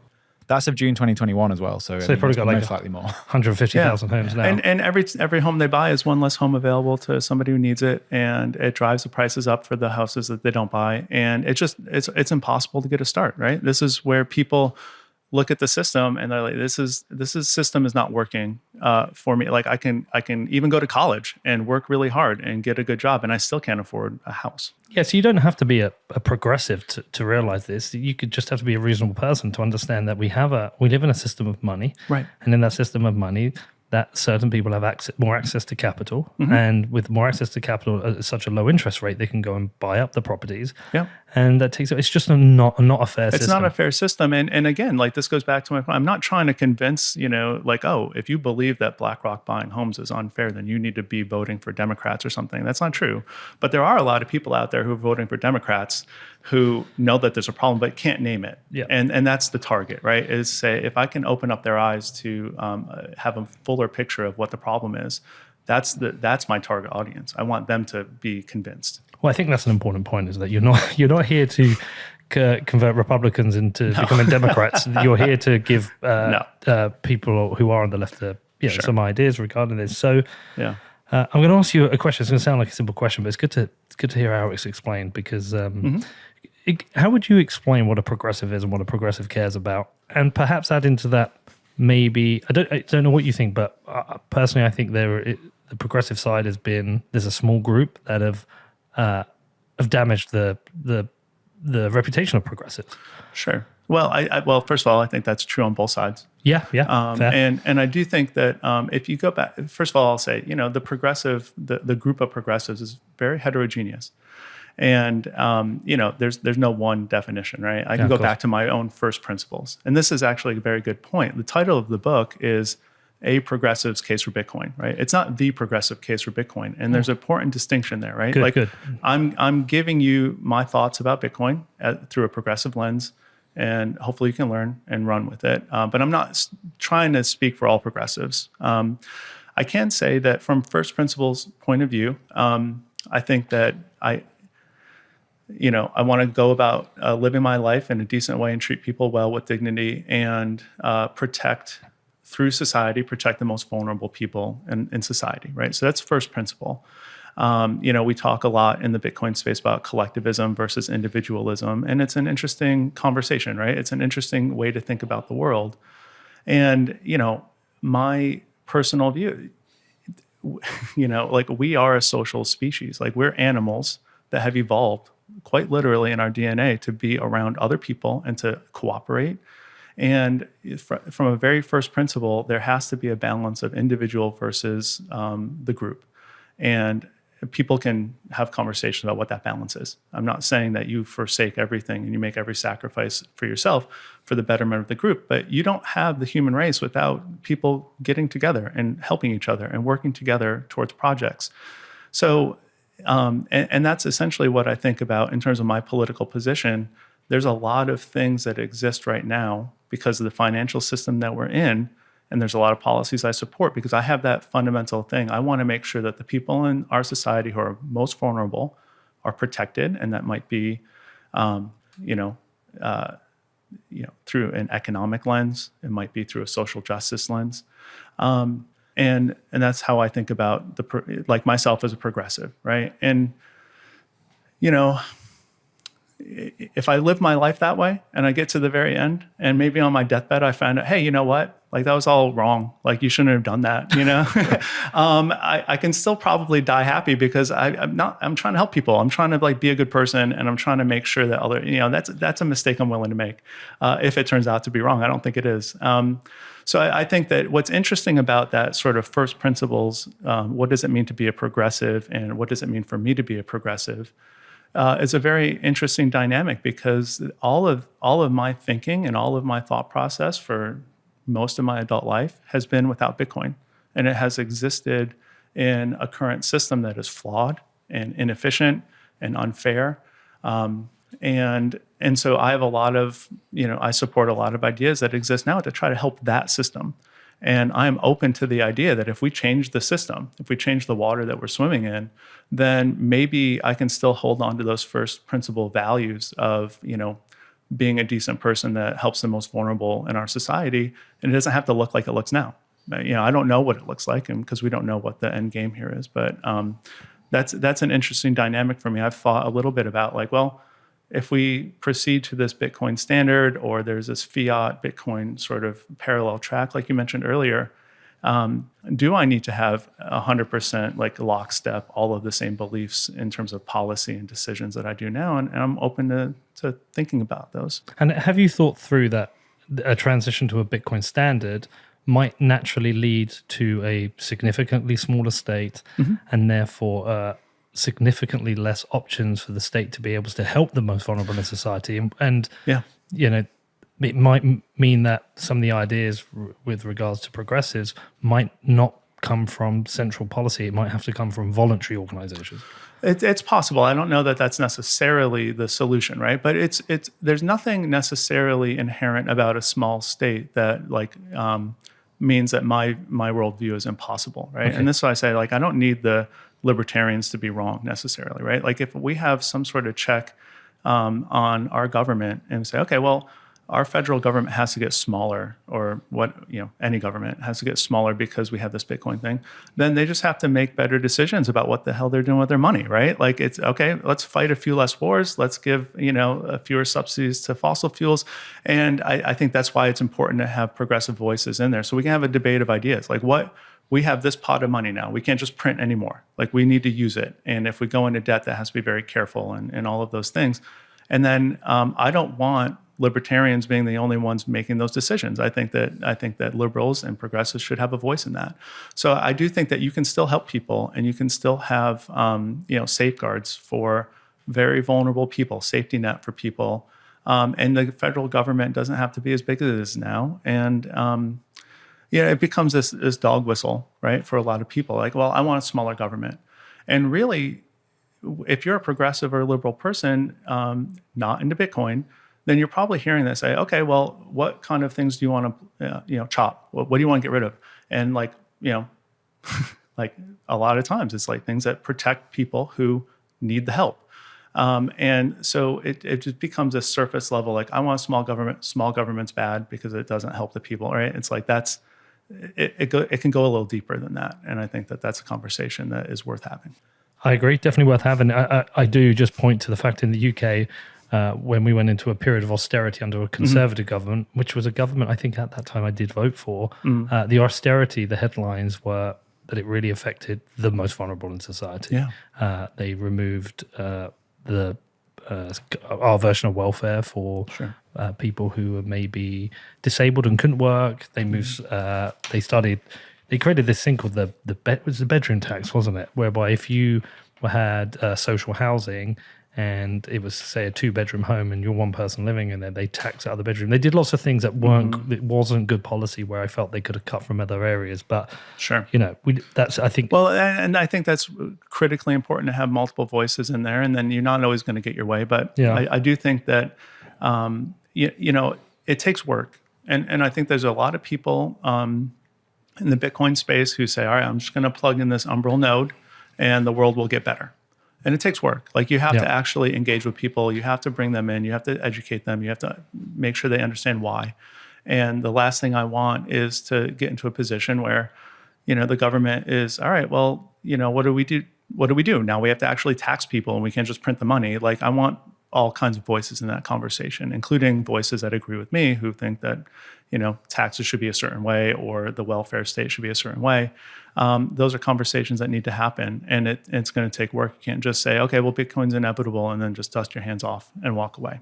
That's of June 2021 as well. So, So they probably got like most likely more. 150,000 homes now. And every home they buy is one less home available to somebody who needs it, and it drives the prices up for the houses that they don't buy. And it's impossible to get a start, right? This is where people look at the system and they're like, this system is not working for me. Like I can even go to college and work really hard and get a good job, and I still can't afford a house. Yeah, so you don't have to be a progressive to realize this. You could just have to be a reasonable person to understand that we live in a system of money, Right? And in that system of money, that certain people have more access to capital, Mm-hmm. and with more access to capital at such a low interest rate, they can go and buy up the properties. Yeah. And that takes it's just not a fair system. It's not a fair system. And again, like this goes back to my point. I'm not trying to convince, like, oh, if you believe that BlackRock buying homes is unfair, then you need to be voting for Democrats or something. That's not true. But there are a lot of people out there who are voting for Democrats who know that there's a problem but can't name it. Yeah. And that's the target, right? Is say, if I can open up their eyes to have a fuller picture of what the problem is, that's my target audience. I want them to be convinced. Well, I think that's an important point, is that you're not here to convert Republicans into becoming Democrats. You're here to give people who are on the left some ideas regarding this. So Yeah. I'm going to ask you a question. It's going to sound like a simple question, but it's good to hear how it's explained, because how would you explain what a progressive is and what a progressive cares about? And perhaps add into that, maybe, I don't know what you think, but personally I think the progressive side there's a small group that have damaged the reputation of progressives. Sure. Well, first of all, I think that's true on both sides. Yeah, fair. And I do think that if you go back, first of all, I'll say, the group of progressives is very heterogeneous. And, there's no one definition, right? I can go back to my own first principles. And this is actually a very good point. The title of the book is A Progressive's Case for Bitcoin, right? It's not the progressive case for Bitcoin. And there's an important distinction there, right? Good. I'm giving you my thoughts about Bitcoin through a progressive lens, and hopefully you can learn and run with it. But I'm not trying to speak for all progressives. I can say that from first principles point of view, I think that I want to go about living my life in a decent way and treat people well with dignity, and protect the most vulnerable people in society, right? So that's first principle. We talk a lot in the Bitcoin space about collectivism versus individualism, and it's an interesting conversation, right? It's an interesting way to think about the world. And, my personal view, like we are a social species, like we're animals that have evolved quite literally in our DNA to be around other people and to cooperate. And from a very first principle, there has to be a balance of individual versus the group. And people can have conversations about what that balance is. I'm not saying that you forsake everything and you make every sacrifice for yourself for the betterment of the group, but you don't have the human race without people getting together and helping each other and working together towards projects. So, and that's essentially what I think about in terms of my political position. There's a lot of things that exist right now because of the financial system that we're in. And there's a lot of policies I support because I have that fundamental thing. I want to make sure that the people in our society who are most vulnerable are protected. And that might be, through an economic lens. It might be through a social justice lens. And that's how I think about like myself as a progressive, right? And, if I live my life that way and I get to the very end and maybe on my deathbed, I find out, hey, you know what? Like that was all wrong. Like you shouldn't have done that, I can still probably die happy because I'm trying to help people. I'm trying to like be a good person, and I'm trying to make sure that that's a mistake I'm willing to make. If it turns out to be wrong, I don't think it is. So I think that what's interesting about that sort of first principles, what does it mean to be a progressive and what does it mean for me to be a progressive? Is a very interesting dynamic because all of my thinking and all of my thought process for most of my adult life has been without Bitcoin. And it has existed in a current system that is flawed and inefficient and unfair. And so I have a lot of, I support a lot of ideas that exist now to try to help that system. And I'm open to the idea that if we change the system, if we change the water that we're swimming in, then maybe I can still hold on to those first principle values of, being a decent person that helps the most vulnerable in our society. And it doesn't have to look like it looks now. I don't know what it looks like, and because we don't know what the end game here is. But that's an interesting dynamic for me. I've thought a little bit about like, well, if we proceed to this Bitcoin standard, or there's this fiat Bitcoin sort of parallel track, like you mentioned earlier, do I need to have 100% like lockstep, all of the same beliefs in terms of policy and decisions that I do now? And I'm open to thinking about those. And have you thought through that a transition to a Bitcoin standard might naturally lead to a significantly smaller state, and therefore significantly less options for the state to be able to help the most vulnerable in society? And it might mean that some of the ideas with regards to progressives might not come from central policy. It might have to come from voluntary organizations. It's possible. I don't know that that's necessarily the solution, right? But there's nothing necessarily inherent about a small state that means that my worldview is impossible, right? Okay. And this is why I say, like, I don't need the libertarians to be wrong necessarily, right? Like, if we have some sort of check on our government and say, okay, well, our federal government has to get smaller, or any government has to get smaller because we have this Bitcoin thing, then they just have to make better decisions about what the hell they're doing with their money, right? Like, it's okay, let's fight a few less wars, let's give fewer subsidies to fossil fuels. And I think that's why it's important to have progressive voices in there, so we can have a debate of ideas. Like, we have this pot of money now, we can't just print anymore, like, we need to use it. And if we go into debt, that has to be very careful, and all of those things. And then I don't want libertarians being the only ones making those decisions. I think that liberals and progressives should have a voice in that. So I do think that you can still help people, and you can still have safeguards for very vulnerable people, safety net for people, and the federal government doesn't have to be as big as it is now. And it becomes this dog whistle, right, for a lot of people. Like, well, I want a smaller government, and really, if you're a progressive or a liberal person not into Bitcoin, then you're probably hearing that say, okay, well, what kind of things do you want to, chop? What do you want to get rid of? And like a lot of times it's like things that protect people who need the help. And so it just becomes a surface level, like, I want a small government. Small government's bad because it doesn't help the people, right? It's like it can go a little deeper than that. And I think that that's a conversation that is worth having. I agree, definitely worth having. I do just point to the fact in the UK, when we went into a period of austerity under a conservative government, which was a government I think at that time I did vote for, the austerity, the headlines were that it really affected the most vulnerable in society. Yeah. They removed our version of welfare for people who were maybe disabled and couldn't work. They moved. They created this thing called it was the bedroom tax, wasn't it? Whereby if you had social housing, and it was, say, a 2-bedroom home, and you're one person living in there, they tax out of the bedroom. They did lots of things that it wasn't good policy, where I felt they could have cut from other areas. But that's, I think. Well, and I think that's critically important to have multiple voices in there, and then you're not always going to get your way. But I do think that it takes work, and I think there's a lot of people in the Bitcoin space who say, all right, I'm just going to plug in this Umbrel node, and the world will get better. And it takes work. Like, you have to actually engage with people. You have to bring them in. You have to educate them. You have to make sure they understand why. And the last thing I want is to get into a position where, the government is, all right, well, what do we do? What do we do? Now we have to actually tax people, and we can't just print the money. Like, I want all kinds of voices in that conversation, including voices that agree with me, who think that, taxes should be a certain way, or the welfare state should be a certain way. Those are conversations that need to happen, and it's going to take work. You can't just say, okay, well, Bitcoin's inevitable, and then just dust your hands off and walk away.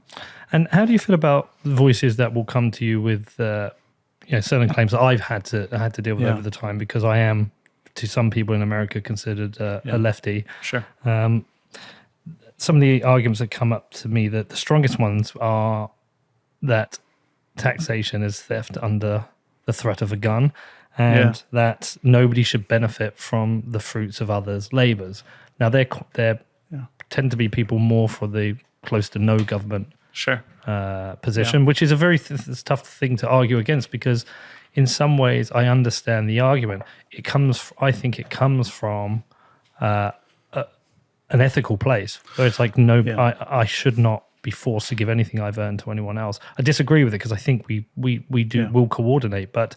And how do you feel about voices that will come to you with certain claims that I've had to deal with over the time, because I am, to some people in America, considered a lefty. Sure. Some of the arguments that come up to me, that the strongest ones are that taxation is theft under the threat of a gun, and that nobody should benefit from the fruits of others' labors. Now, they tend to be people more for the close to no government position, which is a very tough thing to argue against, because in some ways I understand the argument. I think it comes from an ethical place, where it's like, I should not be forced to give anything I've earned to anyone else. I disagree with it because I think we do will coordinate, but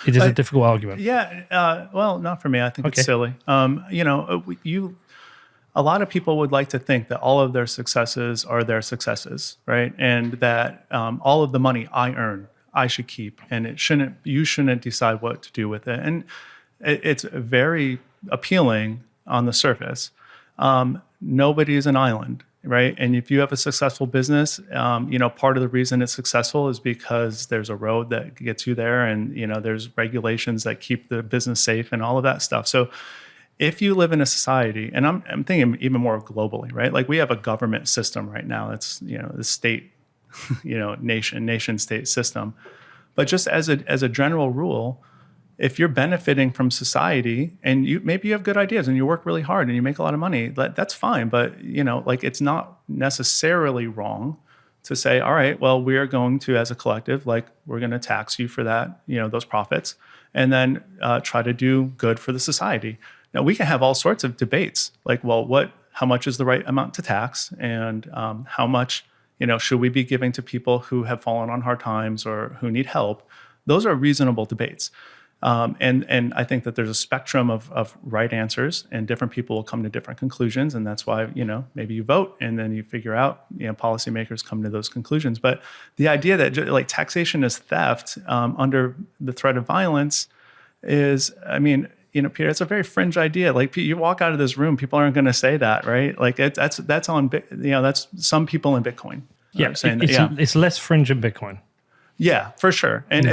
it is a difficult argument. Yeah. Well, not for me. I think Okay. it's silly. A lot of people would like to think that all of their successes are their successes, right? And that all of the money I earn, I should keep, and you shouldn't decide what to do with it. And it's very appealing on the surface. Nobody's an island, right? And if you have a successful business, part of the reason it's successful is because there's a road that gets you there, and there's regulations that keep the business safe and all of that stuff. So if you live in a society, and I'm thinking even more globally, right? Like we have a government system right now that's the state, nation state system. But just as a general rule, if you're benefiting from society and maybe you have good ideas and you work really hard and you make a lot of money, that's fine. But it's not necessarily wrong to say, all right, well, we are going to, as a collective, we're going to tax you for that, those profits, and then try to do good for the society. Now we can have all sorts of debates, how much is the right amount to tax, and how much should we be giving to people who have fallen on hard times or who need help. Those are reasonable debates. And I think that there's a spectrum of right answers, and different people will come to different conclusions. And that's why, maybe you vote and then you figure out, policymakers come to those conclusions. But the idea that taxation is theft under the threat of violence is, Peter, it's a very fringe idea. You walk out of this room, people aren't going to say that, right? That's on, that's some people in Bitcoin. Yeah, saying it's less fringe in Bitcoin. Yeah, for sure. And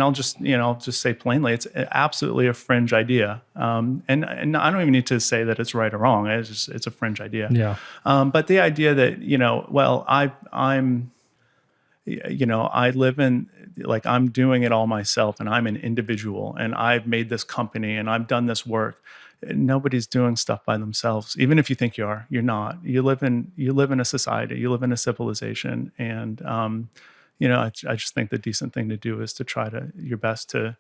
I'll just say plainly, it's absolutely a fringe idea. And I don't even need to say that it's right or wrong. It's a fringe idea. Yeah. But the idea that, I live in, I'm doing it all myself, and I'm an individual, and I've made this company and I've done this work. Nobody's doing stuff by themselves. Even if you think you are, you're not. You live in a society, you live in a civilization. And, I just think the decent thing to do is to try your best to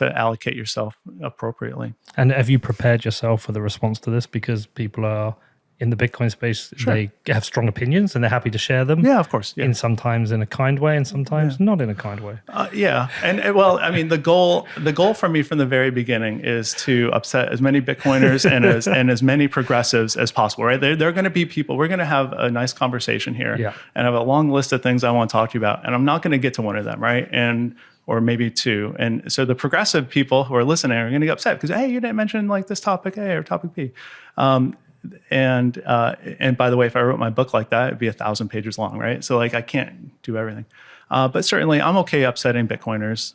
allocate yourself appropriately. And have you prepared yourself for the response to this? Because people are in the Bitcoin space, Sure. They have strong opinions and they're happy to share them. Yeah, of course. Yeah. Sometimes in a kind way and sometimes not in a kind way. Yeah. And the goal for me from the very beginning is to upset as many Bitcoiners and as many progressives as possible, right? There are going to be people, we're going to have a nice conversation here. Yeah. And I have a long list of things I want to talk to you about. And I'm not going to get to one of them, right? Or maybe two. And so the progressive people who are listening are going to get upset because, hey, you didn't mention this topic A or topic B. And by the way, if I wrote my book like that, it'd be 1,000 pages long, right? So I can't do everything. But certainly I'm okay upsetting Bitcoiners.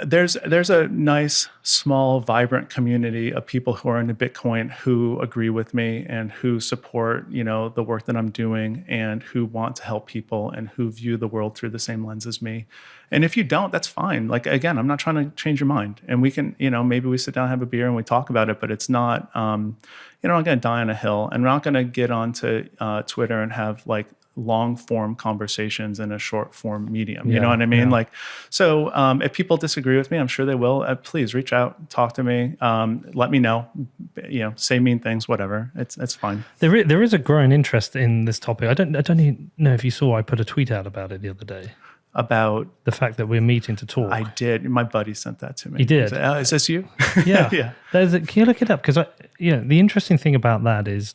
There's a nice, small, vibrant community of people who are into Bitcoin who agree with me and who support, the work that I'm doing, and who want to help people and who view the world through the same lens as me. And if you don't, that's fine. Again, I'm not trying to change your mind. And we can, maybe we sit down, have a beer, and we talk about it. But it's not, I'm not going to die on a hill, and we're not going to get onto Twitter and have long form conversations in a short form medium. You know what I mean? Yeah. So if people disagree with me, I'm sure they will. Please reach out, talk to me, let me know, say mean things, whatever. It's fine. There is a growing interest in this topic. I don't even know if you saw, I put a tweet out about it the other day. About the fact that we're meeting to talk. I did. My buddy sent that to me. He did. Is this you? Yeah. Yeah. Can you look it up? Because the interesting thing about that is,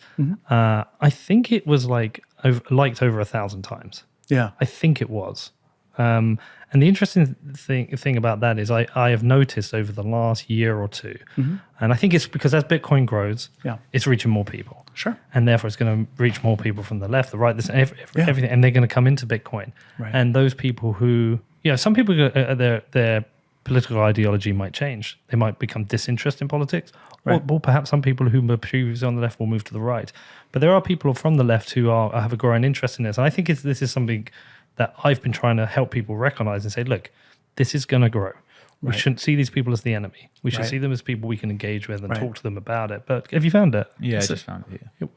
I think it was liked over 1,000 times. Yeah. I think it was. And the interesting thing about that is I have noticed over the last year or two, and I think it's because as Bitcoin grows, it's reaching more people. Sure. And therefore it's going to reach more people from the left, the right, everything, and they're going to come into Bitcoin. Right. And those people who, some people, their political ideology might change. They might become disinterested in politics, right. or perhaps some people who were previously on the left will move to the right. But there are people from the left who have a growing interest in this. And I think this is something that I've been trying to help people recognize and say, look, this is going to grow. We shouldn't see these people as the enemy. We should see them as people we can engage with and talk to them about it. But have you found it? Yeah, I just found it here.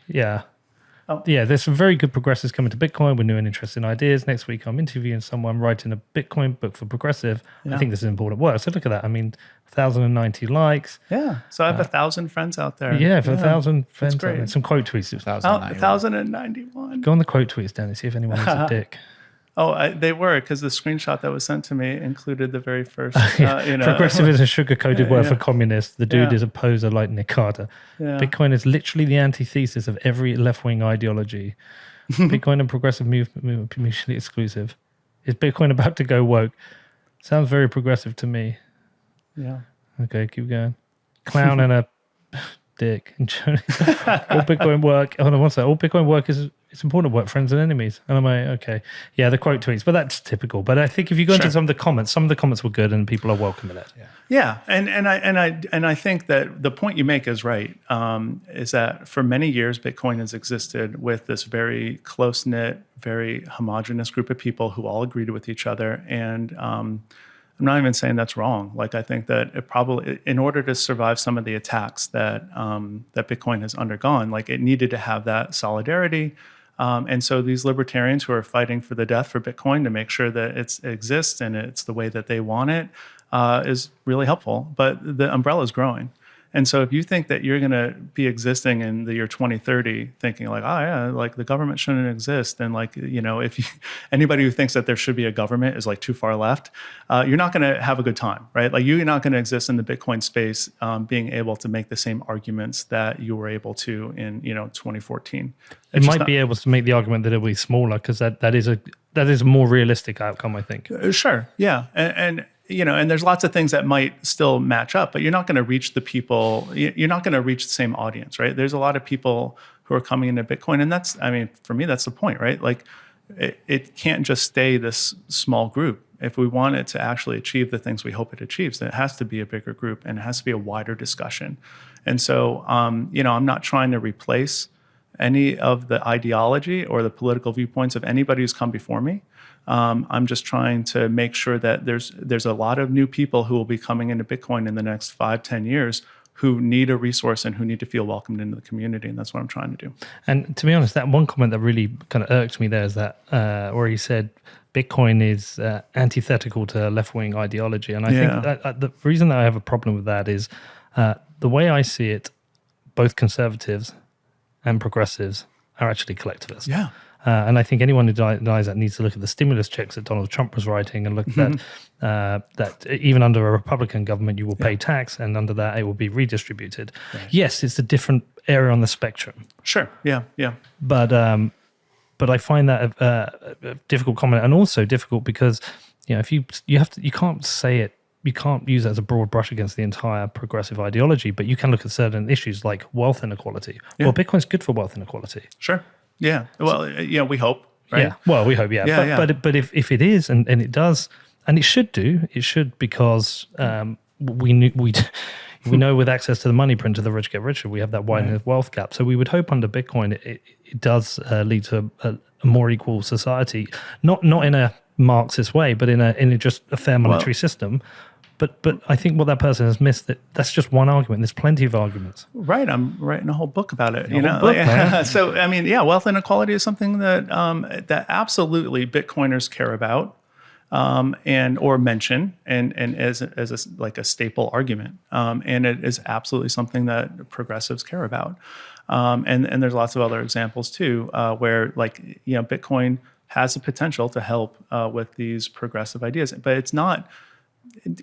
Yeah. Yeah, there's some very good progressives coming to Bitcoin with new and interesting ideas. Next week, I'm interviewing someone writing a Bitcoin book for progressive. I think this is important work. So look at that. I mean, 1,090 likes. Yeah. So I have 1,000 friends out there. Yeah, for 1,000 friends. great. And some quote tweets. 1,091. Go on the quote tweets, Danny, see if anyone needs a dick. They were, because the screenshot that was sent to me included the very first, Progressive is a sugar-coated word for communist. The dude is a poser like Nick Carter. Yeah. Bitcoin is literally the antithesis of every left-wing ideology. Bitcoin and progressive movement are mutually exclusive. Is Bitcoin about to go woke? Sounds very progressive to me. Yeah. Okay, keep going. Clown and a dick. All Bitcoin work. Hold on, what's that? All Bitcoin work is it's important work, friends and enemies. And I'm like, okay. Yeah, the quote tweets, but that's typical. But I think if you go into some of the comments were good and people are welcoming it. Yeah. And I think that the point you make is right. Is that for many years, Bitcoin has existed with this very close-knit, very homogenous group of people who all agreed with each other. And I'm not even saying that's wrong. Like, I think that it probably, in order to survive some of the attacks that that Bitcoin has undergone, like, it needed to have that solidarity. And so these libertarians who are fighting for the death for Bitcoin to make sure that it exists and it's the way that they want it is really helpful. But the umbrella is growing. And so if you think that you're going to be existing in the year 2030, thinking like, oh yeah, like the government shouldn't exist, and like, anybody who thinks that there should be a government is like too far left, you're not going to have a good time, right? Like, you're not going to exist in the Bitcoin space, being able to make the same arguments that you were able to in 2014. It might be able to make the argument that it'll be smaller because that is a more realistic outcome, I think. Sure, yeah, and there's lots of things that might still match up, but you're not going to reach the people. You're not going to reach the same audience, right? There's a lot of people who are coming into Bitcoin, and for me, that's the point, right? Like, it can't just stay this small group. If we want it to actually achieve the things we hope it achieves, then it has to be a bigger group and it has to be a wider discussion. And so, I'm not trying to replace any of the ideology or the political viewpoints of anybody who's come before me. I'm just trying to make sure that there's a lot of new people who will be coming into Bitcoin in the next 5-10 years who need a resource and who need to feel welcomed into the community. And that's what I'm trying to do. And to be honest, that one comment that really kind of irked me there is that where he said Bitcoin is antithetical to left-wing ideology. And I think that, the reason that I have a problem with that is the way I see it, both conservatives and progressives are actually collectivists. Yeah. And I think anyone who denies that needs to look at the stimulus checks that Donald Trump was writing and look at that even under a Republican government, you will pay tax, and under that, it will be redistributed. Right. Yes, it's a different area on the spectrum. Sure. Yeah. Yeah. But I find that a difficult comment, and also difficult because if you can't say it. You can't use it as a broad brush against the entire progressive ideology, but you can look at certain issues like wealth inequality. Yeah. Well, Bitcoin's good for wealth inequality. Sure. Yeah. Well, we hope, right? Yeah. Well, we hope, yeah. But if it is, and it does, and it should because we know with access to the money printer, the rich get richer. We have that widening wealth gap. So we would hope under Bitcoin it does lead to a more equal society, not in a Marxist way, but in a just a fair monetary system. But I think what that person has missed, that's just one argument. There's plenty of arguments. Right. I'm writing a whole book about it. So, wealth inequality is something that that absolutely Bitcoiners care about or mention and as a staple argument. And it is absolutely something that progressives care about. And there's lots of other examples too, where Bitcoin has the potential to help with these progressive ideas, but it's not.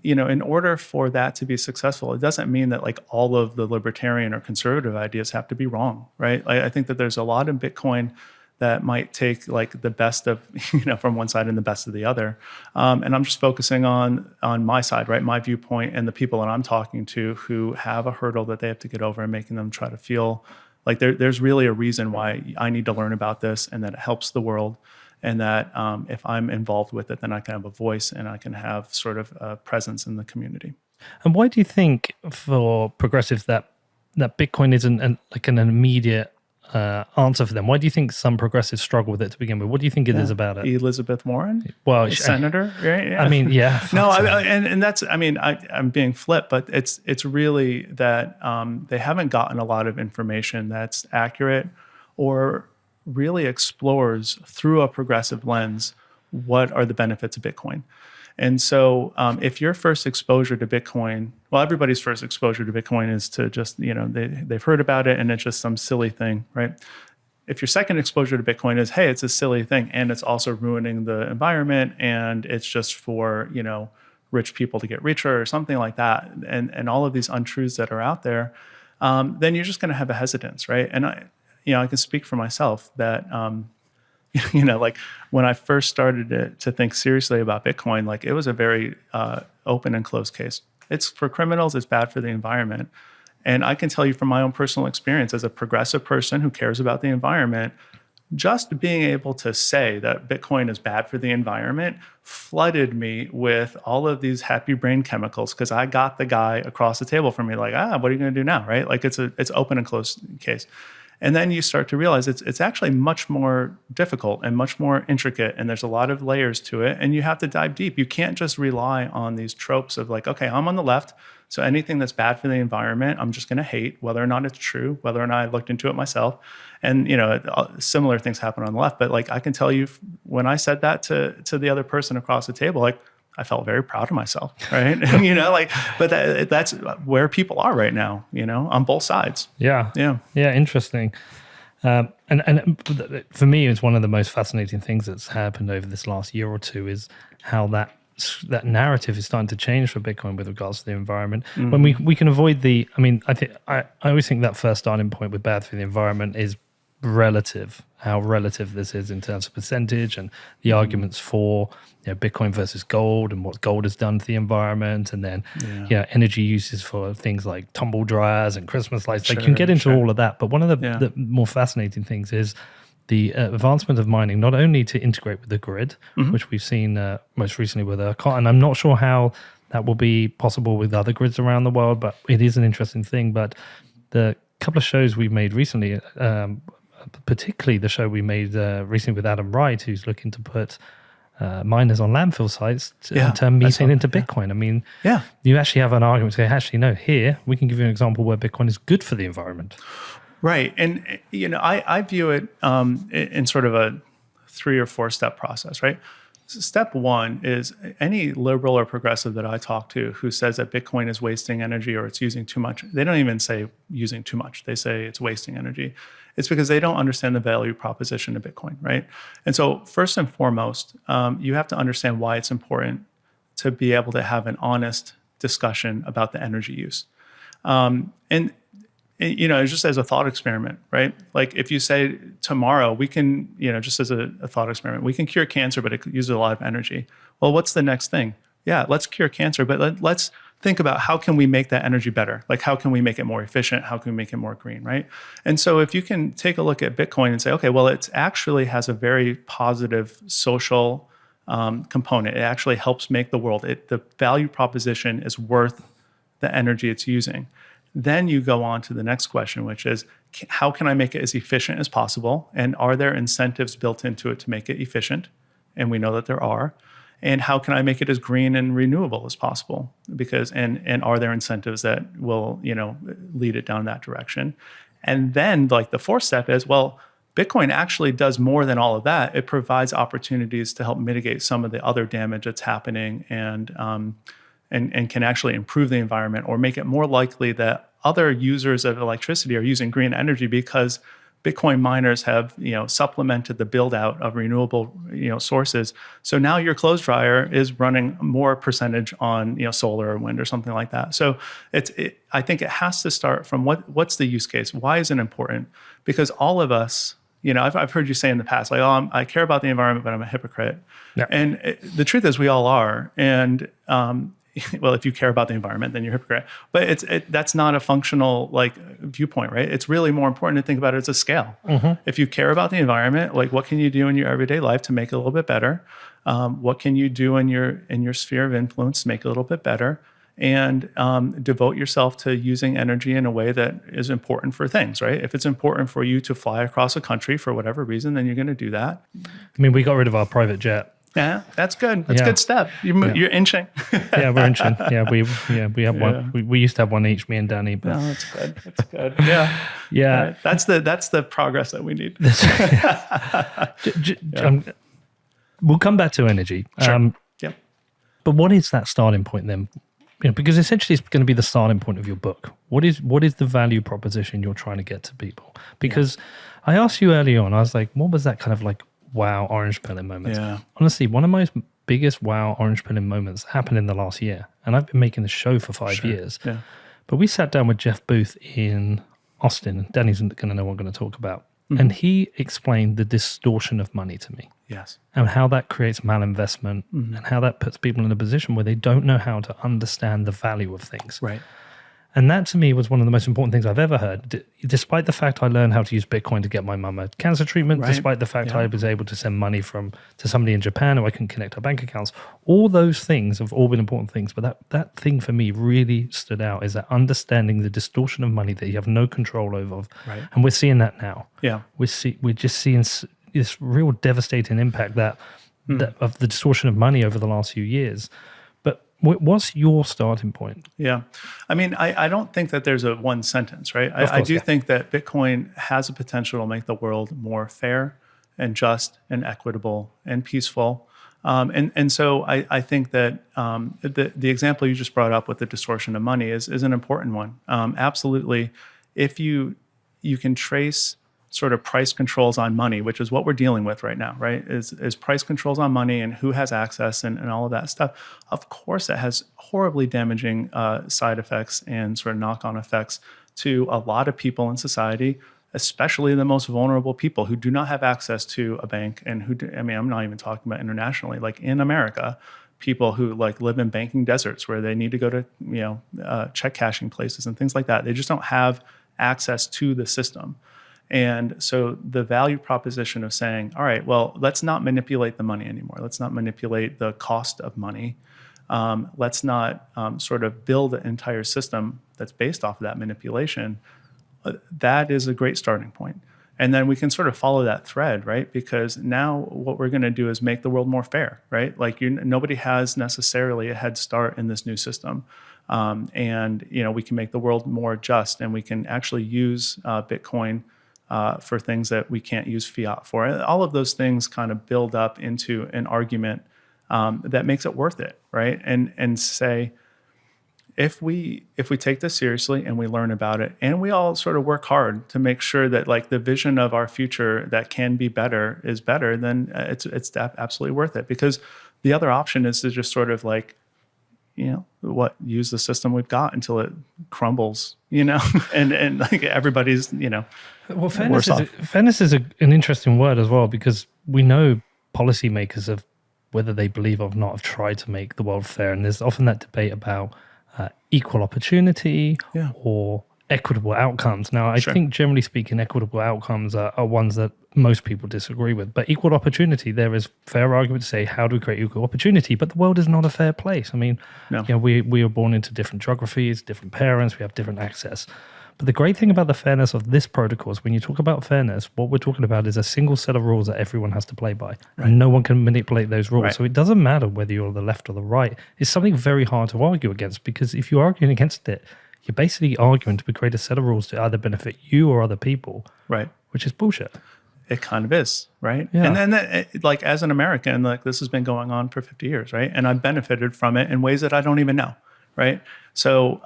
In order for that to be successful, it doesn't mean that all of the libertarian or conservative ideas have to be wrong, right? I think that there's a lot in Bitcoin that might take the best of, from one side and the best of the other. And I'm just focusing on my side, right? My viewpoint and the people that I'm talking to who have a hurdle that they have to get over and making them try to feel like there's really a reason why I need to learn about this and that it helps the world. And that if I'm involved with it, then I can have a voice and I can have sort of a presence in the community. And why do you think for progressives that Bitcoin isn't an immediate answer for them? Why do you think some progressives struggle with it to begin with? What do you think it is about it? Elizabeth Warren, senator, right? Yeah. I mean, yeah. No, and that's. I'm being flip, but it's really that they haven't gotten a lot of information that's accurate or really explores through a progressive lens what are the benefits of Bitcoin. And so if your first exposure to Bitcoin, well, everybody's first exposure to Bitcoin is to just, they've heard about it and it's just some silly thing, right? If your second exposure to Bitcoin is, hey, it's a silly thing and it's also ruining the environment and it's just for, rich people to get richer or something like that, and all of these untruths that are out there, then you're just going to have a hesitance, right? And I can speak for myself that, like when I first started to think seriously about Bitcoin, like it was a very open and closed case. It's for criminals, it's bad for the environment. And I can tell you from my own personal experience as a progressive person who cares about the environment, just being able to say that Bitcoin is bad for the environment flooded me with all of these happy brain chemicals because I got the guy across the table from me like, what are you going to do now, right? Like it's open and closed case. And then you start to realize it's actually much more difficult and much more intricate, and there's a lot of layers to it, and you have to dive deep. You can't just rely on these tropes of like, okay, I'm on the left, so anything that's bad for the environment, I'm just going to hate, whether or not it's true, whether or not I looked into it myself. And similar things happen on the left. But like I can tell you, when I said that to the other person across the table, like I felt very proud of myself, right? But that's where people are right now, on both sides. Yeah, interesting. And for me, it's one of the most fascinating things that's happened over this last year or two is how that narrative is starting to change for Bitcoin with regards to the environment. Mm-hmm. When we can avoid I always think that first starting point with bad for the environment is relative, how relative this is in terms of percentage and the arguments for Bitcoin versus gold and what gold has done to the environment, and then energy uses for things like tumble dryers and Christmas lights. They can get into all of that, but one of the more fascinating things is the advancement of mining, not only to integrate with the grid, which we've seen most recently with ERCOT, and I'm not sure how that will be possible with other grids around the world, but it is an interesting thing. But the couple of shows we've made recently, particularly the show we made recently with Adam Wright, who's looking to put miners on landfill sites to turn methane into Bitcoin. I mean, you actually have an argument to say, actually, no, here, we can give you an example where Bitcoin is good for the environment. Right. And, I view it in sort of a 3 or 4 step process, right? Step one is any liberal or progressive that I talk to who says that Bitcoin is wasting energy or it's using too much. They don't even say using too much. They say it's wasting energy. It's because they don't understand the value proposition of Bitcoin, right? And so first and foremost, you have to understand why it's important to be able to have an honest discussion about the energy use. Just as a thought experiment, right? Like if you say tomorrow we can, just as a thought experiment, we can cure cancer, but it uses a lot of energy. Well, what's the next thing? Yeah, let's cure cancer, but let's think about how can we make that energy better? Like how can we make it more efficient? How can we make it more green, right? And so if you can take a look at Bitcoin and say, okay, well, it actually has a very positive social component. It actually helps make the world. The value proposition is worth the energy it's using. Then you go on to the next question, which is, how can I make it as efficient as possible? And are there incentives built into it to make it efficient? And we know that there are. And how can I make it as green and renewable as possible? Because and are there incentives that will lead it down that direction? And then like the fourth step is, well, Bitcoin actually does more than all of that. It provides opportunities to help mitigate some of the other damage that's happening and can actually improve the environment or make it more likely that other users of electricity are using green energy because Bitcoin miners have, supplemented the build out of renewable, sources. So now your clothes dryer is running more percentage on, solar or wind or something like that. So I think it has to start from what's the use case? Why is it important? Because all of us, I've heard you say in the past, like, I care about the environment, but I'm a hypocrite. Yeah. And the truth is we all are. And, well, if you care about the environment, then you're a hypocrite. But that's not a functional viewpoint, right? It's really more important to think about it as a scale. Mm-hmm. If you care about the environment, like what can you do in your everyday life to make it a little bit better? What can you do in your sphere of influence to make it a little bit better? And devote yourself to using energy in a way that is important for things, right? If it's important for you to fly across a country for whatever reason, then you're going to do that. I mean, we got rid of our private jet Yeah, that's good. That's a Yeah. good step. You're inching. Yeah, we're inching. Yeah, we have one. We used to have one each, me and Danny. But No, that's good. That's good. Yeah. yeah, Right. That's the progress that we need. We'll come back to energy. Sure. Yep. But what is that starting point then? Because essentially it's going to be the starting point of your book. What is the value proposition you're trying to get to people? Because I asked you early on, I was like, what was that kind of like wow orange pilling moment? Yeah. Honestly, one of my biggest wow orange pilling moments happened in the last year. And I've been making the show for 5 years. Yeah. But we sat down with Jeff Booth in Austin. Danny's going to know what I'm going to talk about. And he explained the distortion of money to me. Yes. And how that creates malinvestment and how that puts people in a position where they don't know how to understand the value of things. Right. And that to me was one of the most important things I've ever heard. Despite the fact I learned how to use Bitcoin to get my mum a cancer treatment, Right. despite the fact I was able to send money to somebody in Japan who I can connect our bank accounts, all those things have all been important things. But that thing for me really stood out is that understanding the distortion of money that you have no control over. Right. And we're seeing that now. Yeah. We're just seeing this real devastating impact that of the distortion of money over the last few years. But what's your starting point? Yeah. I mean, I don't think that there's a one sentence, right? I do think that Bitcoin has a potential to make the world more fair and just and equitable and peaceful. And so I think that the example you just brought up with the distortion of money is an important one. Absolutely. If you can trace sort of price controls on money, which is what we're dealing with right now, right? Is price controls on money and who has access and all of that stuff. Of course, it has horribly damaging side effects and sort of knock-on effects to a lot of people in society, especially the most vulnerable people who do not have access to a bank and I'm not even talking about internationally, like in America, people who like live in banking deserts where they need to go to, check cashing places and things like that. They just don't have access to the system. And so the value proposition of saying, all right, well, let's not manipulate the money anymore. Let's not manipulate the cost of money. Let's not sort of build an entire system that's based off of that manipulation. That is a great starting point. And then we can sort of follow that thread, right? Because now what we're going to do is make the world more fair, right? Like nobody has necessarily a head start in this new system. And we can make the world more just, and we can actually use Bitcoin for things that we can't use fiat for. All of those things kind of build up into an argument that makes it worth it, right? And say, if we take this seriously and we learn about it, and we all sort of work hard to make sure that like the vision of our future that can be better is better, then it's absolutely worth it. Because the other option is to just sort of like, use the system we've got until it crumbles, and like everybody's, Well, fairness is an interesting word as well, because we know policymakers have, whether they believe or not, have tried to make the world fair. And there's often that debate about equal opportunity or equitable outcomes. Now, I think generally speaking, equitable outcomes are ones that most people disagree with. But equal opportunity, there is fair argument to say, how do we create equal opportunity? But the world is not a fair place. I mean, we are born into different geographies, different parents, we have different access. But the great thing about the fairness of this protocol is when you talk about fairness, what we're talking about is a single set of rules that everyone has to play by. Right. And no one can manipulate those rules. Right. So it doesn't matter whether you're the left or the right. It's something very hard to argue against, because if you're arguing against it, you're basically arguing to create a set of rules to either benefit you or other people. Right. Which is bullshit. It kind of is, right? Yeah. And then, like, as an American, like, this has been going on for 50 years, right? And I've benefited from it in ways that I don't even know, right? So,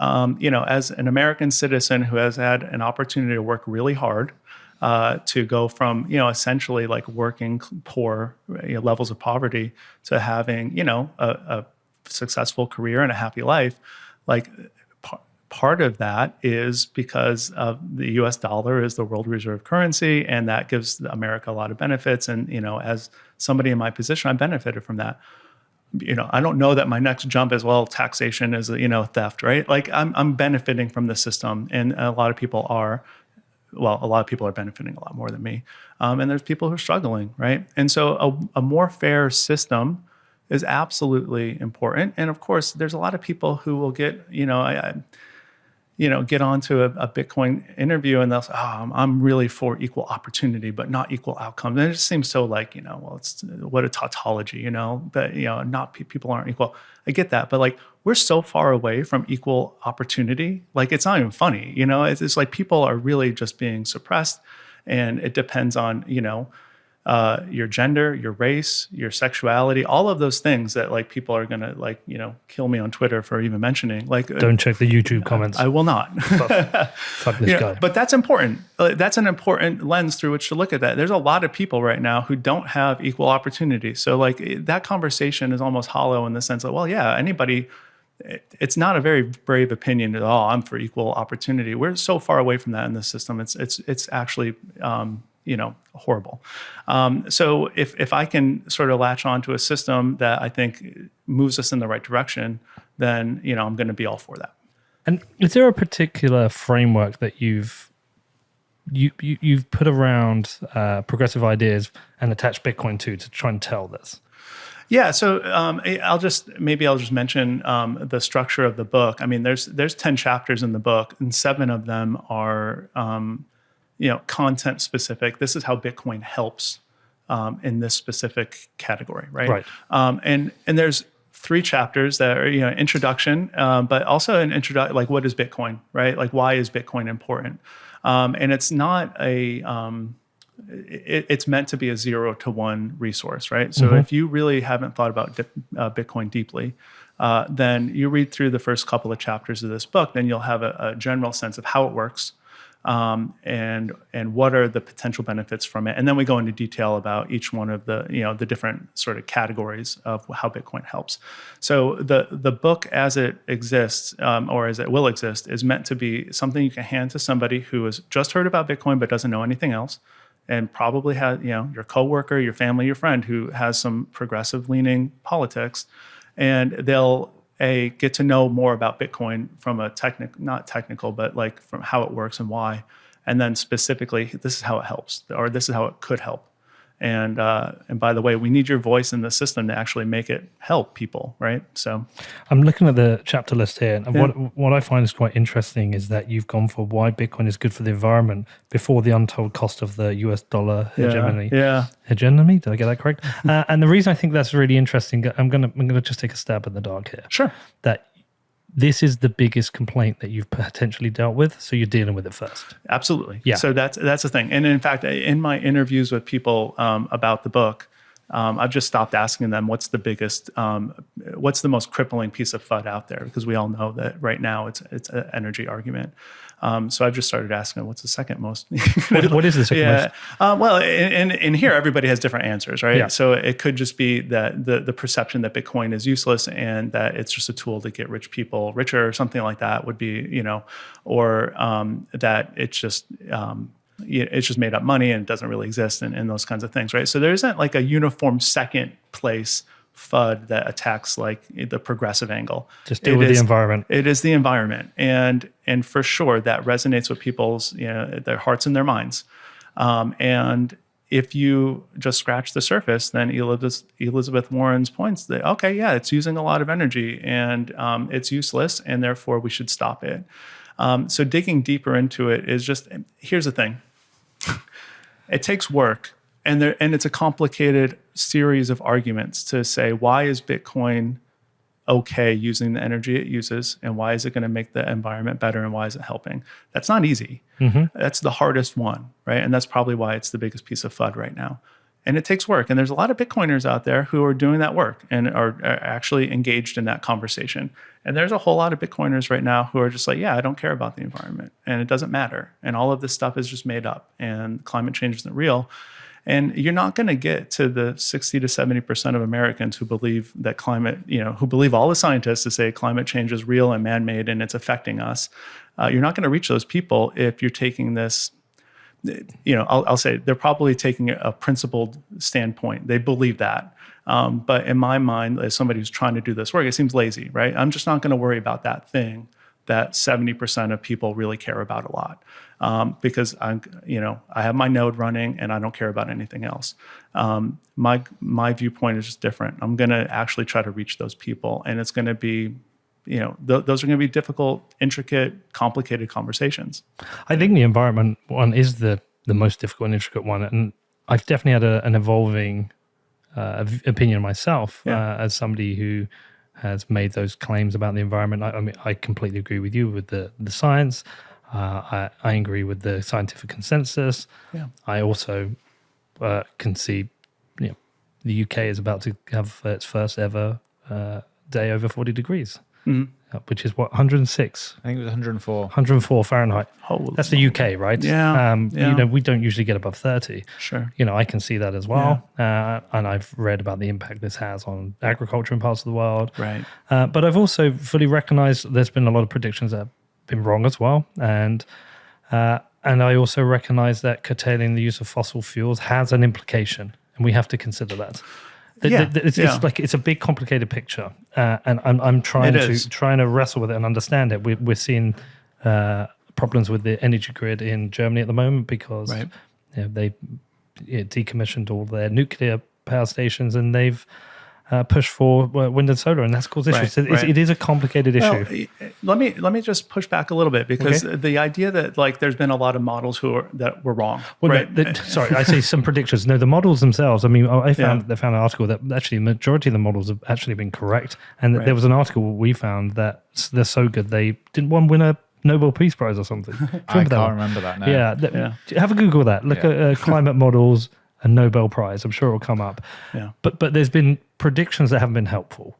as an American citizen who has had an opportunity to work really hard to go from, essentially like working poor levels of poverty to having, a successful career and a happy life, like, part of that is because of the US dollar is the world reserve currency, and that gives America a lot of benefits. And, as somebody in my position, I benefited from that. I don't know that my next jump is, well, taxation is, theft, right? Like I'm benefiting from the system, and a lot of people are. Well, a lot of people are benefiting a lot more than me. And there's people who are struggling, right? And so a more fair system is absolutely important. And of course, there's a lot of people who will get, get onto a Bitcoin interview and they'll say, oh, I'm really for equal opportunity, but not equal outcomes. And it just seems so like, well, it's what a tautology, but, not people aren't equal. I get that. But like, we're so far away from equal opportunity. Like, it's not even funny, it's like people are really just being suppressed, and it depends on, your gender, your race, your sexuality, all of those things that like people are gonna like, kill me on Twitter for even mentioning. Like, don't check the YouTube comments. I will not. Fuck this guy. But that's important. That's an important lens through which to look at that. There's a lot of people right now who don't have equal opportunity. So like that conversation is almost hollow in the sense that, well, yeah, anybody. It's not a very brave opinion at all. I'm for equal opportunity. We're so far away from that in the system. It's actually horrible. So if I can sort of latch onto a system that I think moves us in the right direction, then I'm going to be all for that. And is there a particular framework that you've put around progressive ideas and attached Bitcoin to try and tell this? Yeah, so I'll just mention the structure of the book. I mean, there's 10 chapters in the book, and 7 of them are content specific. This is how Bitcoin helps in this specific category, right? Right. And there's 3 chapters that are introduction, but also an introduction, like what is Bitcoin, right? Like why is Bitcoin important? And it's not a it's meant to be a 0 to 1 resource, right? So if you really haven't thought about Bitcoin deeply, then you read through the first couple of chapters of this book, then you'll have a general sense of how it works, and what are the potential benefits from it. And then we go into detail about each one of the, the different sort of categories of how Bitcoin helps. So the book as it exists, or as it will exist, is meant to be something you can hand to somebody who has just heard about Bitcoin but doesn't know anything else, and probably has, your coworker, your family, your friend who has some progressive leaning politics, and they'll get to know more about Bitcoin from a not technical, but like from how it works and why. And then specifically, this is how it helps, or this is how it could help. And by the way, we need your voice in the system to actually make it help people, right? So I'm looking at the chapter list here, and what I find is quite interesting is that you've gone for why Bitcoin is good for the environment before the untold cost of the US dollar hegemony. Yeah. Hegemony? Did I get that correct? And the reason I think that's really interesting, I'm gonna just take a stab in the dark here. Sure. That this is the biggest complaint that you've potentially dealt with, so you're dealing with it first. Absolutely. Yeah. So that's the thing. And in fact, in my interviews with people about the book, I've just stopped asking them what's the most crippling piece of FUD out there, because we all know that right now it's an energy argument. So I've just started asking, what's the second most? What is the second most? Well, in here, everybody has different answers, right? Yeah. So it could just be that the perception that Bitcoin is useless and that it's just a tool to get rich people richer, or something like that would be, or that it's just made up money and it doesn't really exist, and those kinds of things, right? So there isn't like a uniform second place FUD that attacks like the progressive angle. Just deal with the environment. It is the environment, and for sure that resonates with people's their hearts and their minds. And if you just scratch the surface, then Elizabeth Warren's points that okay, yeah, it's using a lot of energy and it's useless, and therefore we should stop it. So digging deeper into it is just, here's the thing. It takes work, and it's a complicated series of arguments to say, why is Bitcoin okay using the energy it uses, and why is it going to make the environment better, and why is it helping? That's not easy. That's the hardest one, right? And that's probably why it's the biggest piece of FUD right now. And it takes work. And there's a lot of Bitcoiners out there who are doing that work and are actually engaged in that conversation. And there's a whole lot of Bitcoiners right now who are just like, yeah, I don't care about the environment and it doesn't matter. And all of this stuff is just made up and climate change isn't real. And you're not going to get to the 60 to 70% of Americans who believe that who believe all the scientists to say climate change is real and man-made and it's affecting us. You're not going to reach those people if you're taking this. I'll say they're probably taking a principled standpoint. They believe that. But in my mind, as somebody who's trying to do this work, it seems lazy, right? I'm just not going to worry about that thing that 70% of people really care about a lot. Because I have my node running and I don't care about anything else. My viewpoint is just different. I'm going to actually try to reach those people, and it's going to be those are going to be difficult, intricate, complicated conversations. I think the environment one is the most difficult and intricate one, and I've definitely had an evolving opinion myself as somebody who has made those claims about the environment. I mean, I completely agree with you with the science. I agree with the scientific consensus. Yeah. I also can see, the UK is about to have its first ever day over 40 degrees, which is 106. I think it was 104. 104 Fahrenheit. Holy That's the UK, right? Yeah. We don't usually get above 30. Sure. I can see that as well. And I've read about the impact this has on agriculture in parts of the world. Right. But I've also fully recognized there's been a lot of predictions that have been wrong as well. And I also recognize that curtailing the use of fossil fuels has an implication, and we have to consider that. It's a big, complicated picture, and I'm trying to wrestle with it and understand it. We're seeing problems with the energy grid in Germany at the moment because they decommissioned all their nuclear power stations, and they've pushed for wind and solar, and that's caused issues. It is a complicated issue. Well, let me just push back a little bit, because the idea that there's been a lot of models that were wrong. Well, sorry, I say some predictions. No, the models themselves. I mean, they found an article that actually the majority of the models have actually been correct, and there was an article we found that they're so good they didn't win a Nobel Peace Prize or something. I can't remember that now. Yeah, have a Google that. Look at climate models. A Nobel Prize. I'm sure it will come up. Yeah. But there's been predictions that haven't been helpful.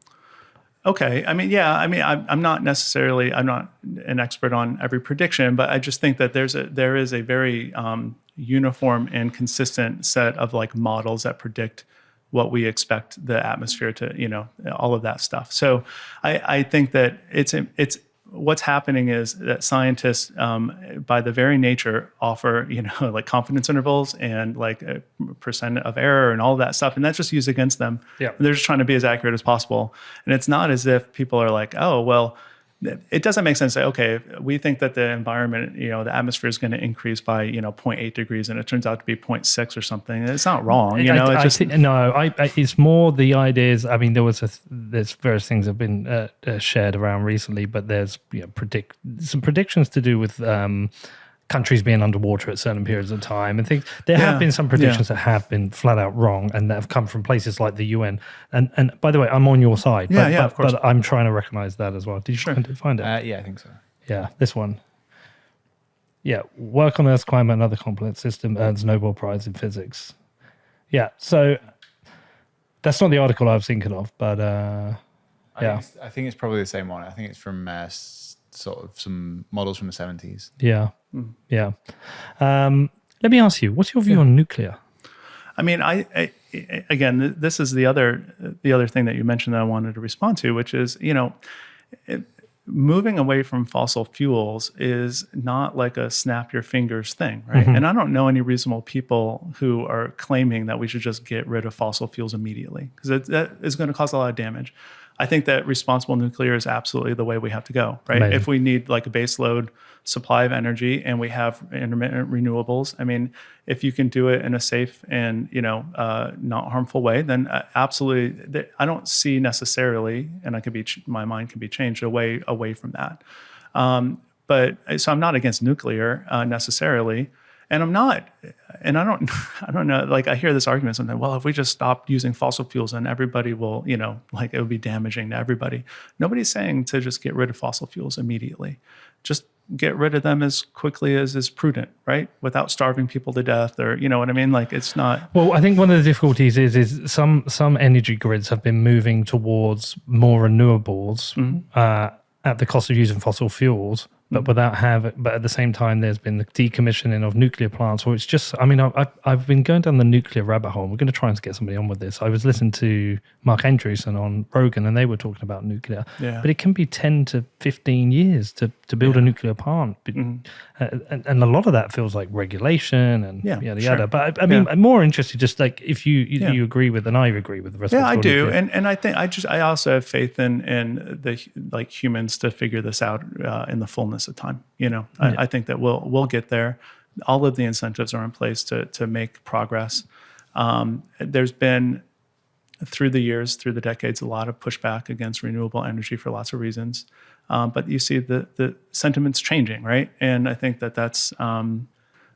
Okay. I mean, I'm not an expert on every prediction, but I just think that there is a very uniform and consistent set of models that predict what we expect the atmosphere to, all of that stuff. So I think that it's what's happening is that scientists, by the very nature, offer confidence intervals and a percent of error and all of that stuff, and that's just used against them. Yeah, they're just trying to be as accurate as possible, and it's not as if people are like, oh well, it doesn't make sense to say, okay, we think that the environment, the atmosphere is going to increase by 0.8 degrees, and it turns out to be 0.6 or something. It's not wrong, it's more the ideas. I mean, there's various things have been shared around recently, but there's some predictions to do with countries being underwater at certain periods of time and things. There have been some predictions that have been flat out wrong, and that have come from places like the UN. And by the way, I'm on your side. Of course. But I'm trying to recognize that as well. Did you find it? Yeah, I think so. Yeah, this one. Yeah, work on Earth's climate and other complex system earns Nobel Prize in physics. Yeah, so that's not the article I was thinking of, but I think it's probably the same one. I think it's from sort of some models from the 70s. Yeah. Yeah. Let me ask you, what's your view on nuclear? I mean, I again, this is the other thing that you mentioned that I wanted to respond to, which is, moving away from fossil fuels is not like a snap your fingers thing, right? And I don't know any reasonable people who are claiming that we should just get rid of fossil fuels immediately, because that is going to cause a lot of damage. I think that responsible nuclear is absolutely the way we have to go, right? Amazing. If we need a base load supply of energy and we have intermittent renewables, I mean, if you can do it in a safe and, not harmful way, then absolutely, I don't see necessarily, and my mind can be changed away from that. But so I'm not against nuclear necessarily. And I don't know, I hear this argument sometimes, well, if we just stopped using fossil fuels, then everybody will, it would be damaging to everybody. Nobody's saying to just get rid of fossil fuels immediately. Just get rid of them as quickly as is prudent, right? Without starving people to death, or, you know what I mean? It's not. Well, I think one of the difficulties is some energy grids have been moving towards more renewables at the cost of using fossil fuels. But but at the same time, there's been the decommissioning of nuclear plants, or it's just, I mean, I've been going down the nuclear rabbit hole. We're going to try and get somebody on with this. I was listening to Mark Andreessen on Rogan, and they were talking about nuclear. Yeah. But it can be 10 to 15 years to build a nuclear plant. And a lot of that feels like regulation and yada, yada. But I mean, I'm more interested just if you agree with, and I agree with the rest of I do. And I think I also have faith in the humans to figure this out in the fullness of time. I think that we'll get there. All of the incentives are in place to make progress. There's been, through the years, through the decades, a lot of pushback against renewable energy for lots of reasons. But you see the sentiments changing, right? And I think that's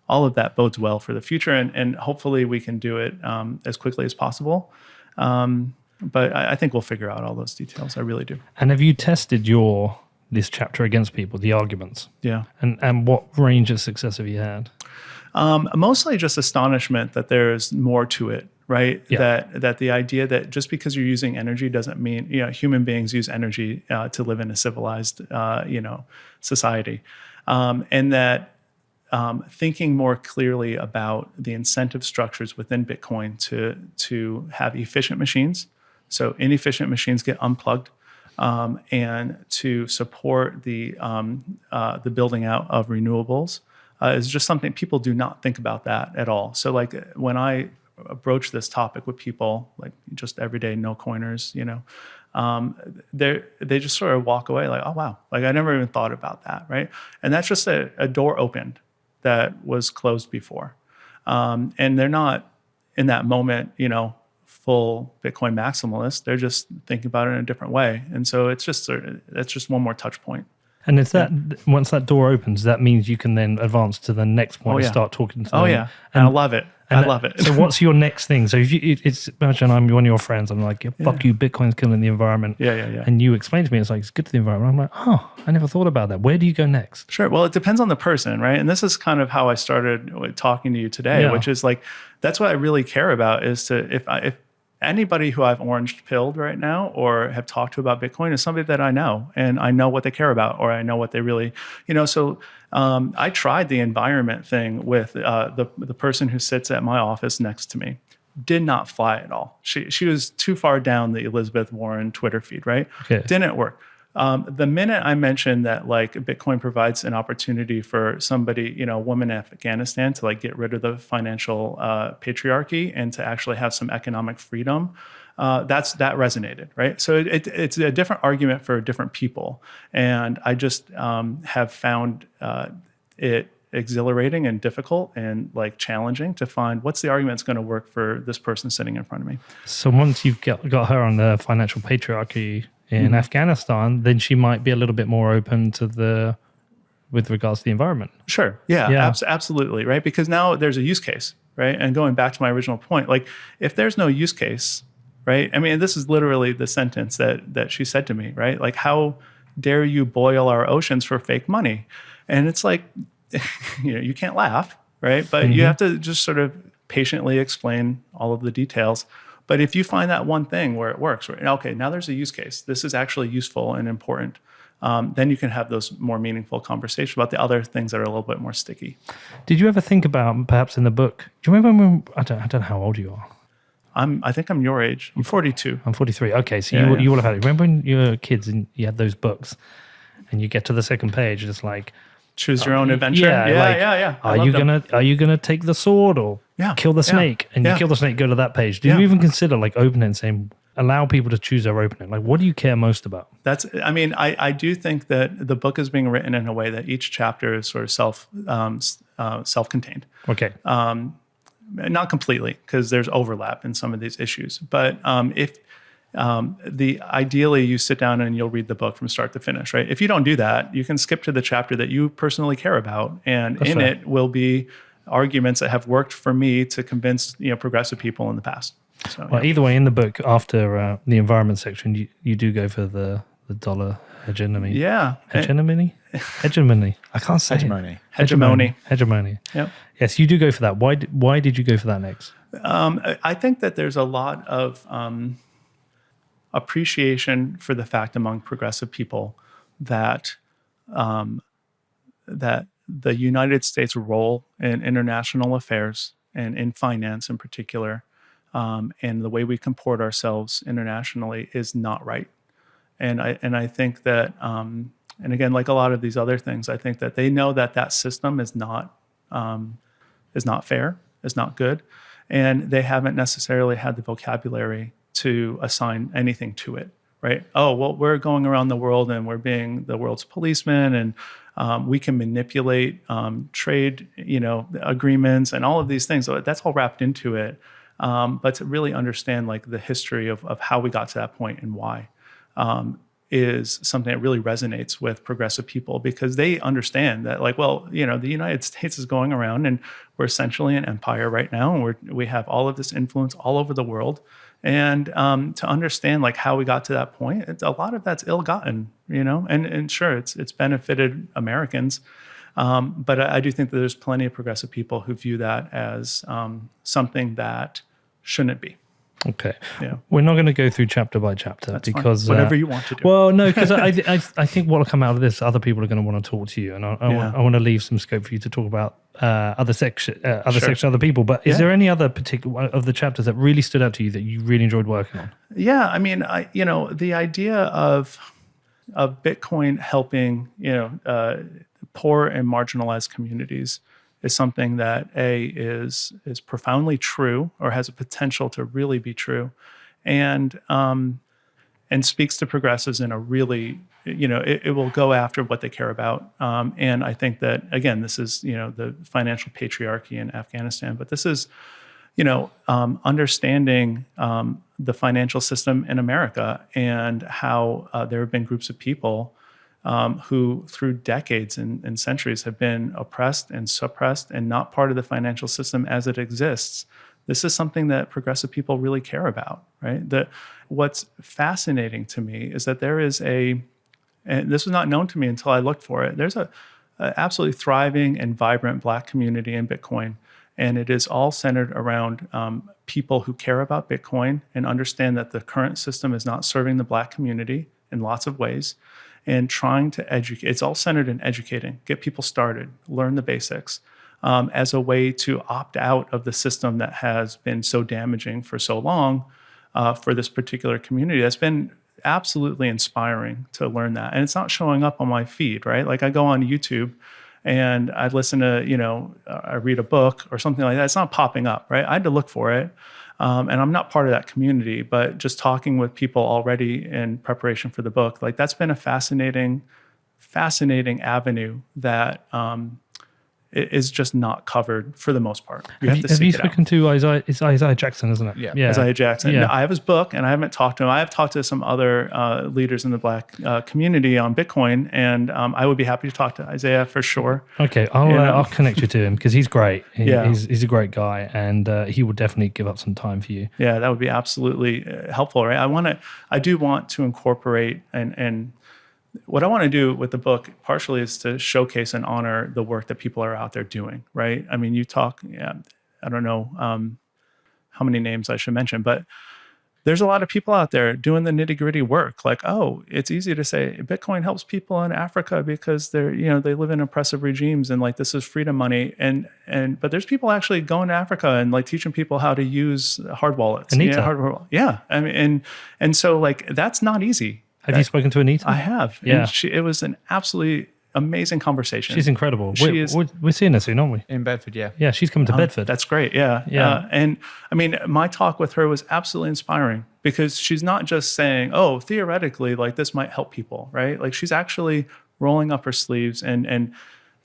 all of that bodes well for the future, and hopefully we can do it as quickly as possible. But I think we'll figure out all those details. I really do. And have you tested this chapter against people, the arguments? Yeah. And what range of success have you had? Mostly just astonishment that there's more to it, right? Yeah. That the idea that just because you're using energy doesn't mean, human beings use energy to live in a civilized, society. And that thinking more clearly about the incentive structures within Bitcoin to have efficient machines. So inefficient machines get unplugged, and to support the building out of renewables is just something people do not think about that at all. So like when I broach this topic with people, like just everyday no coiners, they just sort of walk away like, oh wow, like I never even thought about that, right? And that's just a door opened that was closed before, and they're not in that moment, full Bitcoin maximalists. They're just thinking about it in a different way, and so that's just one more touch point. And is that once that door opens, that means you can then advance to the next point and start talking to them. Oh yeah, and I love it. I love it. So what's your next thing? So if it's imagine I'm one of your friends. I'm like, fuck you, Bitcoin's killing the environment. Yeah. And you explain to me, it's like, it's good for the environment. I'm like, oh, I never thought about that. Where do you go next? Sure. Well, it depends on the person, right? And this is kind of how I started talking to you today, which is like, that's what I really care about is to, if anybody who I've orange pilled right now or have talked to about Bitcoin is somebody that I know, and I know what they care about, or I know what they really, so I tried the environment thing with the person who sits at my office next to me. Did not fly at all. She was too far down the Elizabeth Warren Twitter feed, right? Okay. Didn't work. The minute I mentioned that like Bitcoin provides an opportunity for somebody, a woman in Afghanistan to like get rid of the financial patriarchy and to actually have some economic freedom, that resonated, right? So it's a different argument for different people. And I just have found it exhilarating and difficult and like challenging to find what's the argument that's going to work for this person sitting in front of me. So once you've got her on the financial patriarchy in Afghanistan, then she might be a little bit more open to with regards to the environment. Sure. Yeah. Absolutely. Right. Because now there's a use case, right? And going back to my original point, like if there's no use case, right? I mean, this is literally the sentence that she said to me, right? Like, how dare you boil our oceans for fake money? And it's like, you can't laugh, right? But you have to just sort of patiently explain all of the details. But if you find that one thing where it works, right? Okay, now there's a use case. This is actually useful and important. Then you can have those more meaningful conversations about the other things that are a little bit more sticky. Did you ever think about, perhaps in the book, do you remember when, I don't know how old you are. I think I'm your age. I'm 42. I'm 43. Okay, so you will have had it. Remember when you were kids and you had those books and you get to the second page, it's like, choose your own adventure. Yeah. Are you gonna take the sword or kill the snake? And you kill the snake, go to that page. Do you even consider like opening and saying, allow people to choose their opening? Like, what do you care most about? I do think that the book is being written in a way that each chapter is sort of self-contained. Okay. Not completely, because there's overlap in some of these issues. But if ideally you sit down and you'll read the book from start to finish, right? If you don't do that, you can skip to the chapter that you personally care about, and That's right. it will be arguments that have worked for me to convince progressive people in the past. So, either way, in the book, after the environment section, you do go for the dollar hegemony. Yeah, hegemony. I can't say hegemony. Hegemony. Yep. Yes, you do go for that. Why did you go for that next? I think that there's a lot of appreciation for the fact among progressive people that that the United States' role in international affairs and in finance in particular, and the way we comport ourselves internationally is not right. And I think that, and again, like a lot of these other things, I think that they know that system is not fair, is not good, and they haven't necessarily had the vocabulary to assign anything to it, right? Oh, well, we're going around the world and we're being the world's policeman, and we can manipulate trade, agreements and all of these things. So that's all wrapped into it. but to really understand like the history of how we got to that point and why. Is something that really resonates with progressive people because they understand that, like, well, the United States is going around and we're essentially an empire right now, and we have all of this influence all over the world. And to understand like how we got to that point, a lot of that's ill-gotten, and sure, it's benefited Americans. But I do think that there's plenty of progressive people who view that as something that shouldn't be. Okay. Yeah. We're not going to go through chapter by chapter. That's because fine. Whatever you want to do. Well, no, because I think what will come out of this, other people are going to want to talk to you, and I want to leave some scope for you to talk about other section, other people. But is there any other particular of the chapters that really stood out to you that you really enjoyed working on? Yeah, I mean, the idea of Bitcoin helping poor and marginalized communities is something that is profoundly true, or has a potential to really be true, and speaks to progressives in a really, it will go after what they care about. And I think that, again, this is, the financial patriarchy in Afghanistan, but this is, understanding the financial system in America and how there have been groups of people who through decades and centuries have been oppressed and suppressed and not part of the financial system as it exists. This is something that progressive people really care about, right? What's fascinating to me is that there is and this was not known to me until I looked for it, there's a absolutely thriving and vibrant Black community in Bitcoin. And it is all centered around people who care about Bitcoin and understand that the current system is not serving the Black community in lots of ways, and trying to educate. It's all centered in educating, get people started, learn the basics, as a way to opt out of the system that has been so damaging for so long for this particular community. That's been absolutely inspiring to learn that. And it's not showing up on my feed, right? Like I go on YouTube and I listen to, I read a book or something like that. It's not popping up, right? I had to look for it. And I'm not part of that community, but just talking with people already in preparation for the book, like that's been a fascinating avenue that is just not covered for the most part. Have you spoken to Isaiah? It's Isaiah Jackson, isn't it? Yeah. Isaiah Jackson. Yeah. No, I have his book, and I haven't talked to him. I have talked to some other leaders in the Black community on Bitcoin, and I would be happy to talk to Isaiah for sure. Okay, I'll connect you to him because he's great. Yeah. He's a great guy, and he will definitely give up some time for you. Yeah, that would be absolutely helpful, right? I do want to incorporate and what I want to do with the book partially is to showcase and honor the work that people are out there doing, right? I mean, I don't know how many names I should mention, but there's a lot of people out there doing the nitty gritty work. Like, oh, it's easy to say Bitcoin helps people in Africa because they live in oppressive regimes and like this is freedom money. But there's people actually going to Africa and like teaching people how to use hard wallets. Anita. Yeah. I mean, and so like that's not easy. Have you spoken to Anita? I have. Yeah. And it was an absolutely amazing conversation. She's incredible. We're seeing her soon, aren't we? In Bedford, yeah. Yeah, she's coming to Bedford. That's great. Yeah. Yeah. And I mean, my talk with her was absolutely inspiring because she's not just saying, oh, theoretically, like this might help people, right? Like she's actually rolling up her sleeves and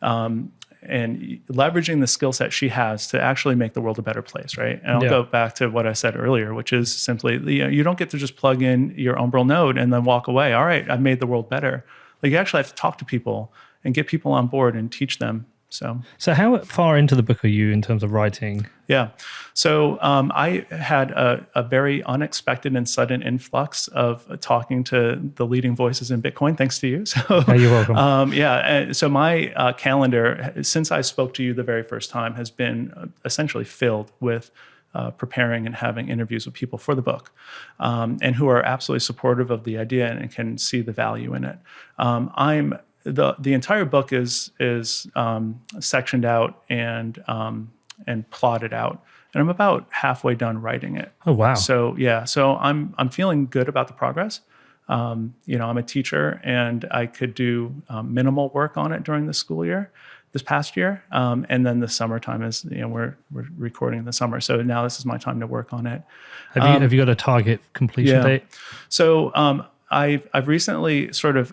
leveraging the skill set she has to actually make the world a better place, right? And I'll go back to what I said earlier, which is simply, you don't get to just plug in your Umbrel node and then walk away. All right, I've made the world better. Like you actually have to talk to people and get people on board and teach them. So how far into the book are you in terms of writing? Yeah. So I had a very unexpected and sudden influx of talking to the leading voices in Bitcoin, thanks to you. So you're welcome. So my calendar, since I spoke to you the very first time, has been essentially filled with preparing and having interviews with people for the book, and who are absolutely supportive of the idea and can see the value in it. The entire book is sectioned out and plotted out, and I'm about halfway done writing it. Oh wow! So I'm feeling good about the progress. I'm a teacher, and I could do minimal work on it during the school year, this past year, and then the summertime is we're recording in the summer, so now this is my time to work on it. Have you got a target completion date? So I've recently sort of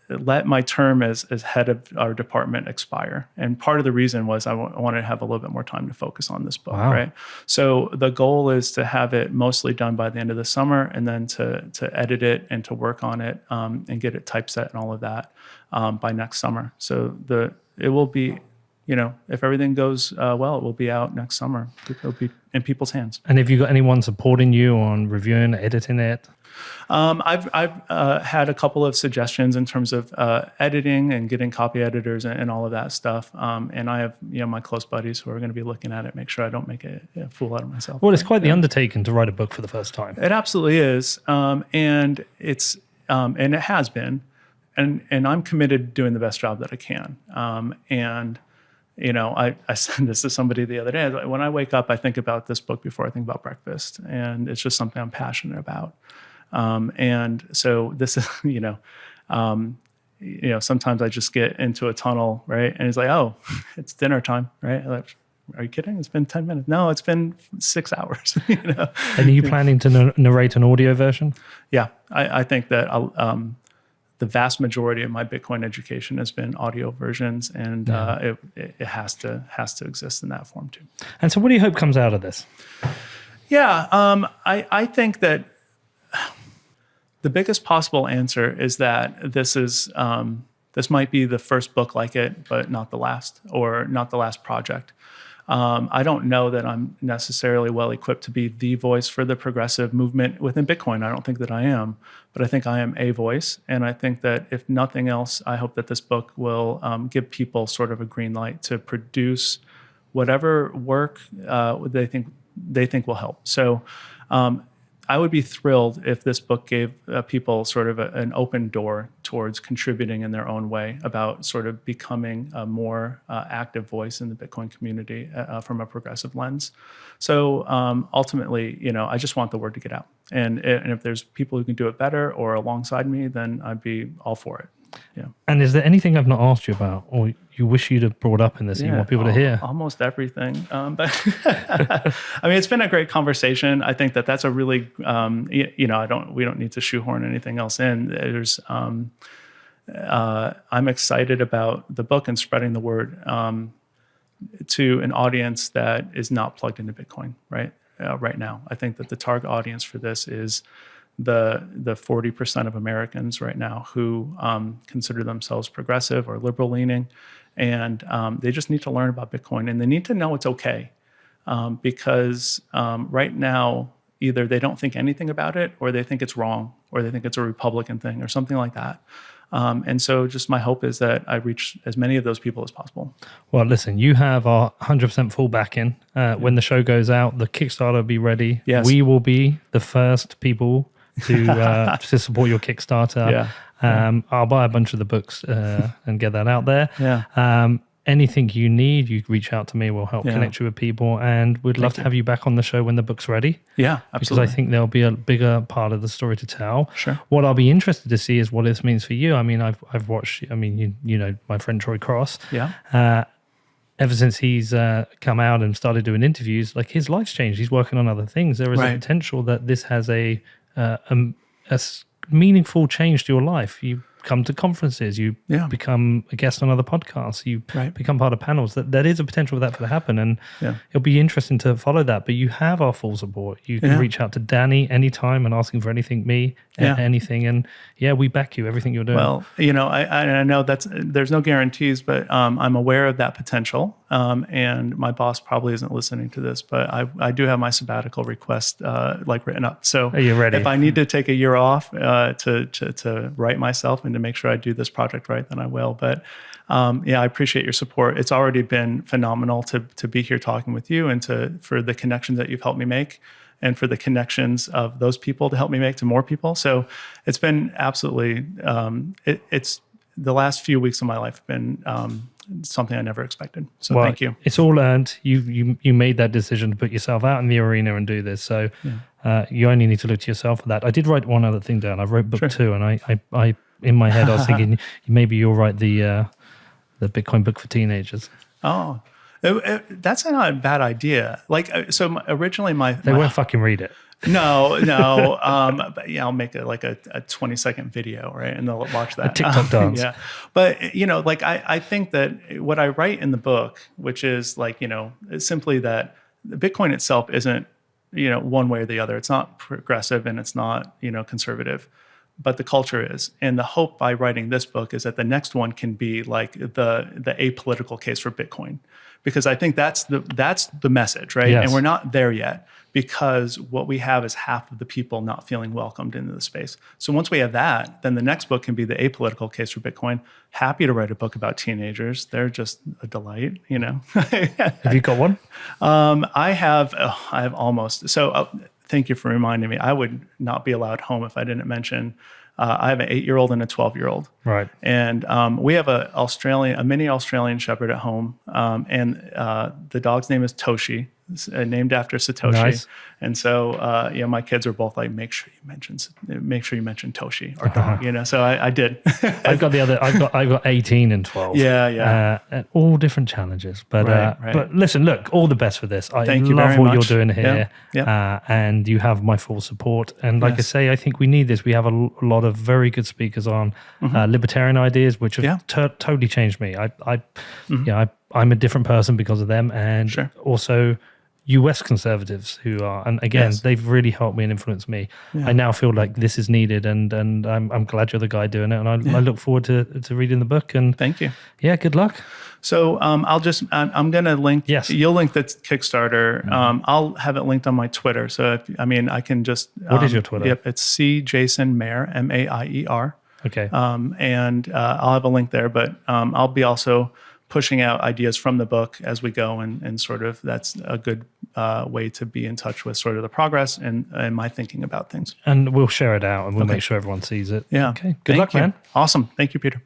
let my term as head of our department expire. And part of the reason was I wanted to have a little bit more time to focus on this book, Wow. right? So the goal is to have it mostly done by the end of the summer, and then to edit it and to work on it and get it typeset and all of that by next summer. So it will be, if everything goes well, it will be out next summer. It'll be in people's hands. And have you got anyone supporting you on reviewing, editing it? I've had a couple of suggestions in terms of editing and getting copy editors and all of that stuff. And I have my close buddies who are going to be looking at it, make sure I don't make a fool out of myself. Well, it's quite the undertaking to write a book for the first time. It absolutely is, and it's and it has been, and I'm committed to doing the best job that I can. I said this to somebody the other day. When I wake up, I think about this book before I think about breakfast, and it's just something I'm passionate about. And so this is, sometimes I just get into a tunnel, right? And it's like, oh, it's dinner time, right? Like, are you kidding? It's been 10 minutes. No, it's been 6 hours. And are you planning to narrate an audio version? Yeah, I think that the vast majority of my Bitcoin education has been audio versions, and it has to exist in that form too. And so what do you hope comes out of this? Yeah, I think that the biggest possible answer is that this might be the first book like it, but not the last, or not the last project. I don't know that I'm necessarily well equipped to be the voice for the progressive movement within Bitcoin. I don't think that I am, but I think I am a voice. And I think that if nothing else, I hope that this book will give people sort of a green light to produce whatever work they think will help. So I would be thrilled if this book gave people sort of an open door towards contributing in their own way about sort of becoming a more active voice in the Bitcoin community from a progressive lens. So ultimately, I just want the word to get out. And if there's people who can do it better or alongside me, then I'd be all for it. Yeah. And is there anything I've not asked you about, or you wish you'd have brought up in this that you want people to hear? Almost everything. But I mean, it's been a great conversation. I think that that's a really, we don't need to shoehorn anything else in. There's, I'm excited about the book and spreading the word to an audience that is not plugged into Bitcoin right now. I think that the target audience for this is the 40% of Americans right now who consider themselves progressive or liberal leaning, and they just need to learn about Bitcoin, and they need to know it's okay, because right now either they don't think anything about it, or they think it's wrong, or they think it's a Republican thing or something like that. And so just my hope is that I reach as many of those people as possible. Well, listen, you have our 100% full backing. When the show goes out, the Kickstarter will be ready. Yes. We will be the first people to support your Kickstarter. I'll buy a bunch of the books and get that out there. Anything you need, you reach out to me. We'll help connect you with people, and we'd love to have you back on the show when the book's ready. Yeah, absolutely. Because I think there'll be a bigger part of the story to tell. Sure. What I'll be interested to see is what this means for you. I mean, I've watched. I mean, you know my friend Troy Cross. Yeah. Ever since he's come out and started doing interviews, like his life's changed. He's working on other things. There is a potential that this has a meaningful change to your life. You come to conferences, you become a guest on other podcasts, you become part of panels. That is a potential for that to happen, and it'll be interesting to follow that. But you have our full support. You can reach out to Danny anytime and ask him for anything, anything, and we back you, everything you're doing. Well, I know there's no guarantees, but I'm aware of that potential, and my boss probably isn't listening to this, but I do have my sabbatical request written up. So are you ready? If I need to take a year off to write myself and to make sure I do this project right, then I will. But I appreciate your support. It's already been phenomenal to be here talking with you, and for the connections that you've helped me make, and for the connections of those people to help me make to more people. So it's been absolutely, it's the last few weeks of my life have been something I never expected. So thank you. It's all earned. You made that decision to put yourself out in the arena and do this. So you only need to look to yourself for that. I did write one other thing down. I wrote book 2, and I in my head I was thinking maybe you'll write the Bitcoin book for teenagers. Oh. That's not a bad idea. Originally they won't fucking read it. No. But yeah, I'll make a 20-second video, right? And they'll watch that. A TikTok dance. Yeah. But, like, I think that what I write in the book, which is like, it's simply that Bitcoin itself isn't, one way or the other. It's not progressive and it's not, conservative, but the culture is. And the hope by writing this book is that the next one can be like the apolitical case for Bitcoin, because I think that's the message, right? Yes. And we're not there yet, because what we have is half of the people not feeling welcomed into the space. So once we have that, then the next book can be the apolitical case for Bitcoin. Happy to write a book about teenagers. They're just a delight, Have you got one? I have almost. So thank you for reminding me. I would not be allowed home if I didn't mention. I have an 8-year-old and a 12-year-old. Right. And we have a mini Australian Shepherd at home, and the dog's name is Toshi, named after Satoshi. Nice. And so, my kids are both like, make sure you mention Toshi, our dog. So I did. I've got 18 and 12. Yeah. And all different challenges, but Right. but listen, look, all the best for this. I Thank you love very what much. you're doing here, Yeah. and you have my full support. And like I say, I think we need this. We have a lot of very good speakers on libertarian ideas, which have totally changed me. I'm a different person because of them, and also US conservatives who are, and again, they've really helped me and influenced me. I now feel like this is needed, and I'm glad you're the guy doing it, and I look forward to reading the book. And thank you. Yeah, good luck. So I'm going to link. Yes. You'll link the Kickstarter. I'll have it linked on my Twitter. So I can just. What is your Twitter? Yep, it's C Jason Maier, Maier. Okay. And I'll have a link there, but I'll be also pushing out ideas from the book as we go, and sort of that's a good way to be in touch with sort of the progress and my thinking about things. And we'll share it out, and we'll make sure everyone sees it. Yeah. Okay. Good luck, man. Awesome. Thank you, Peter.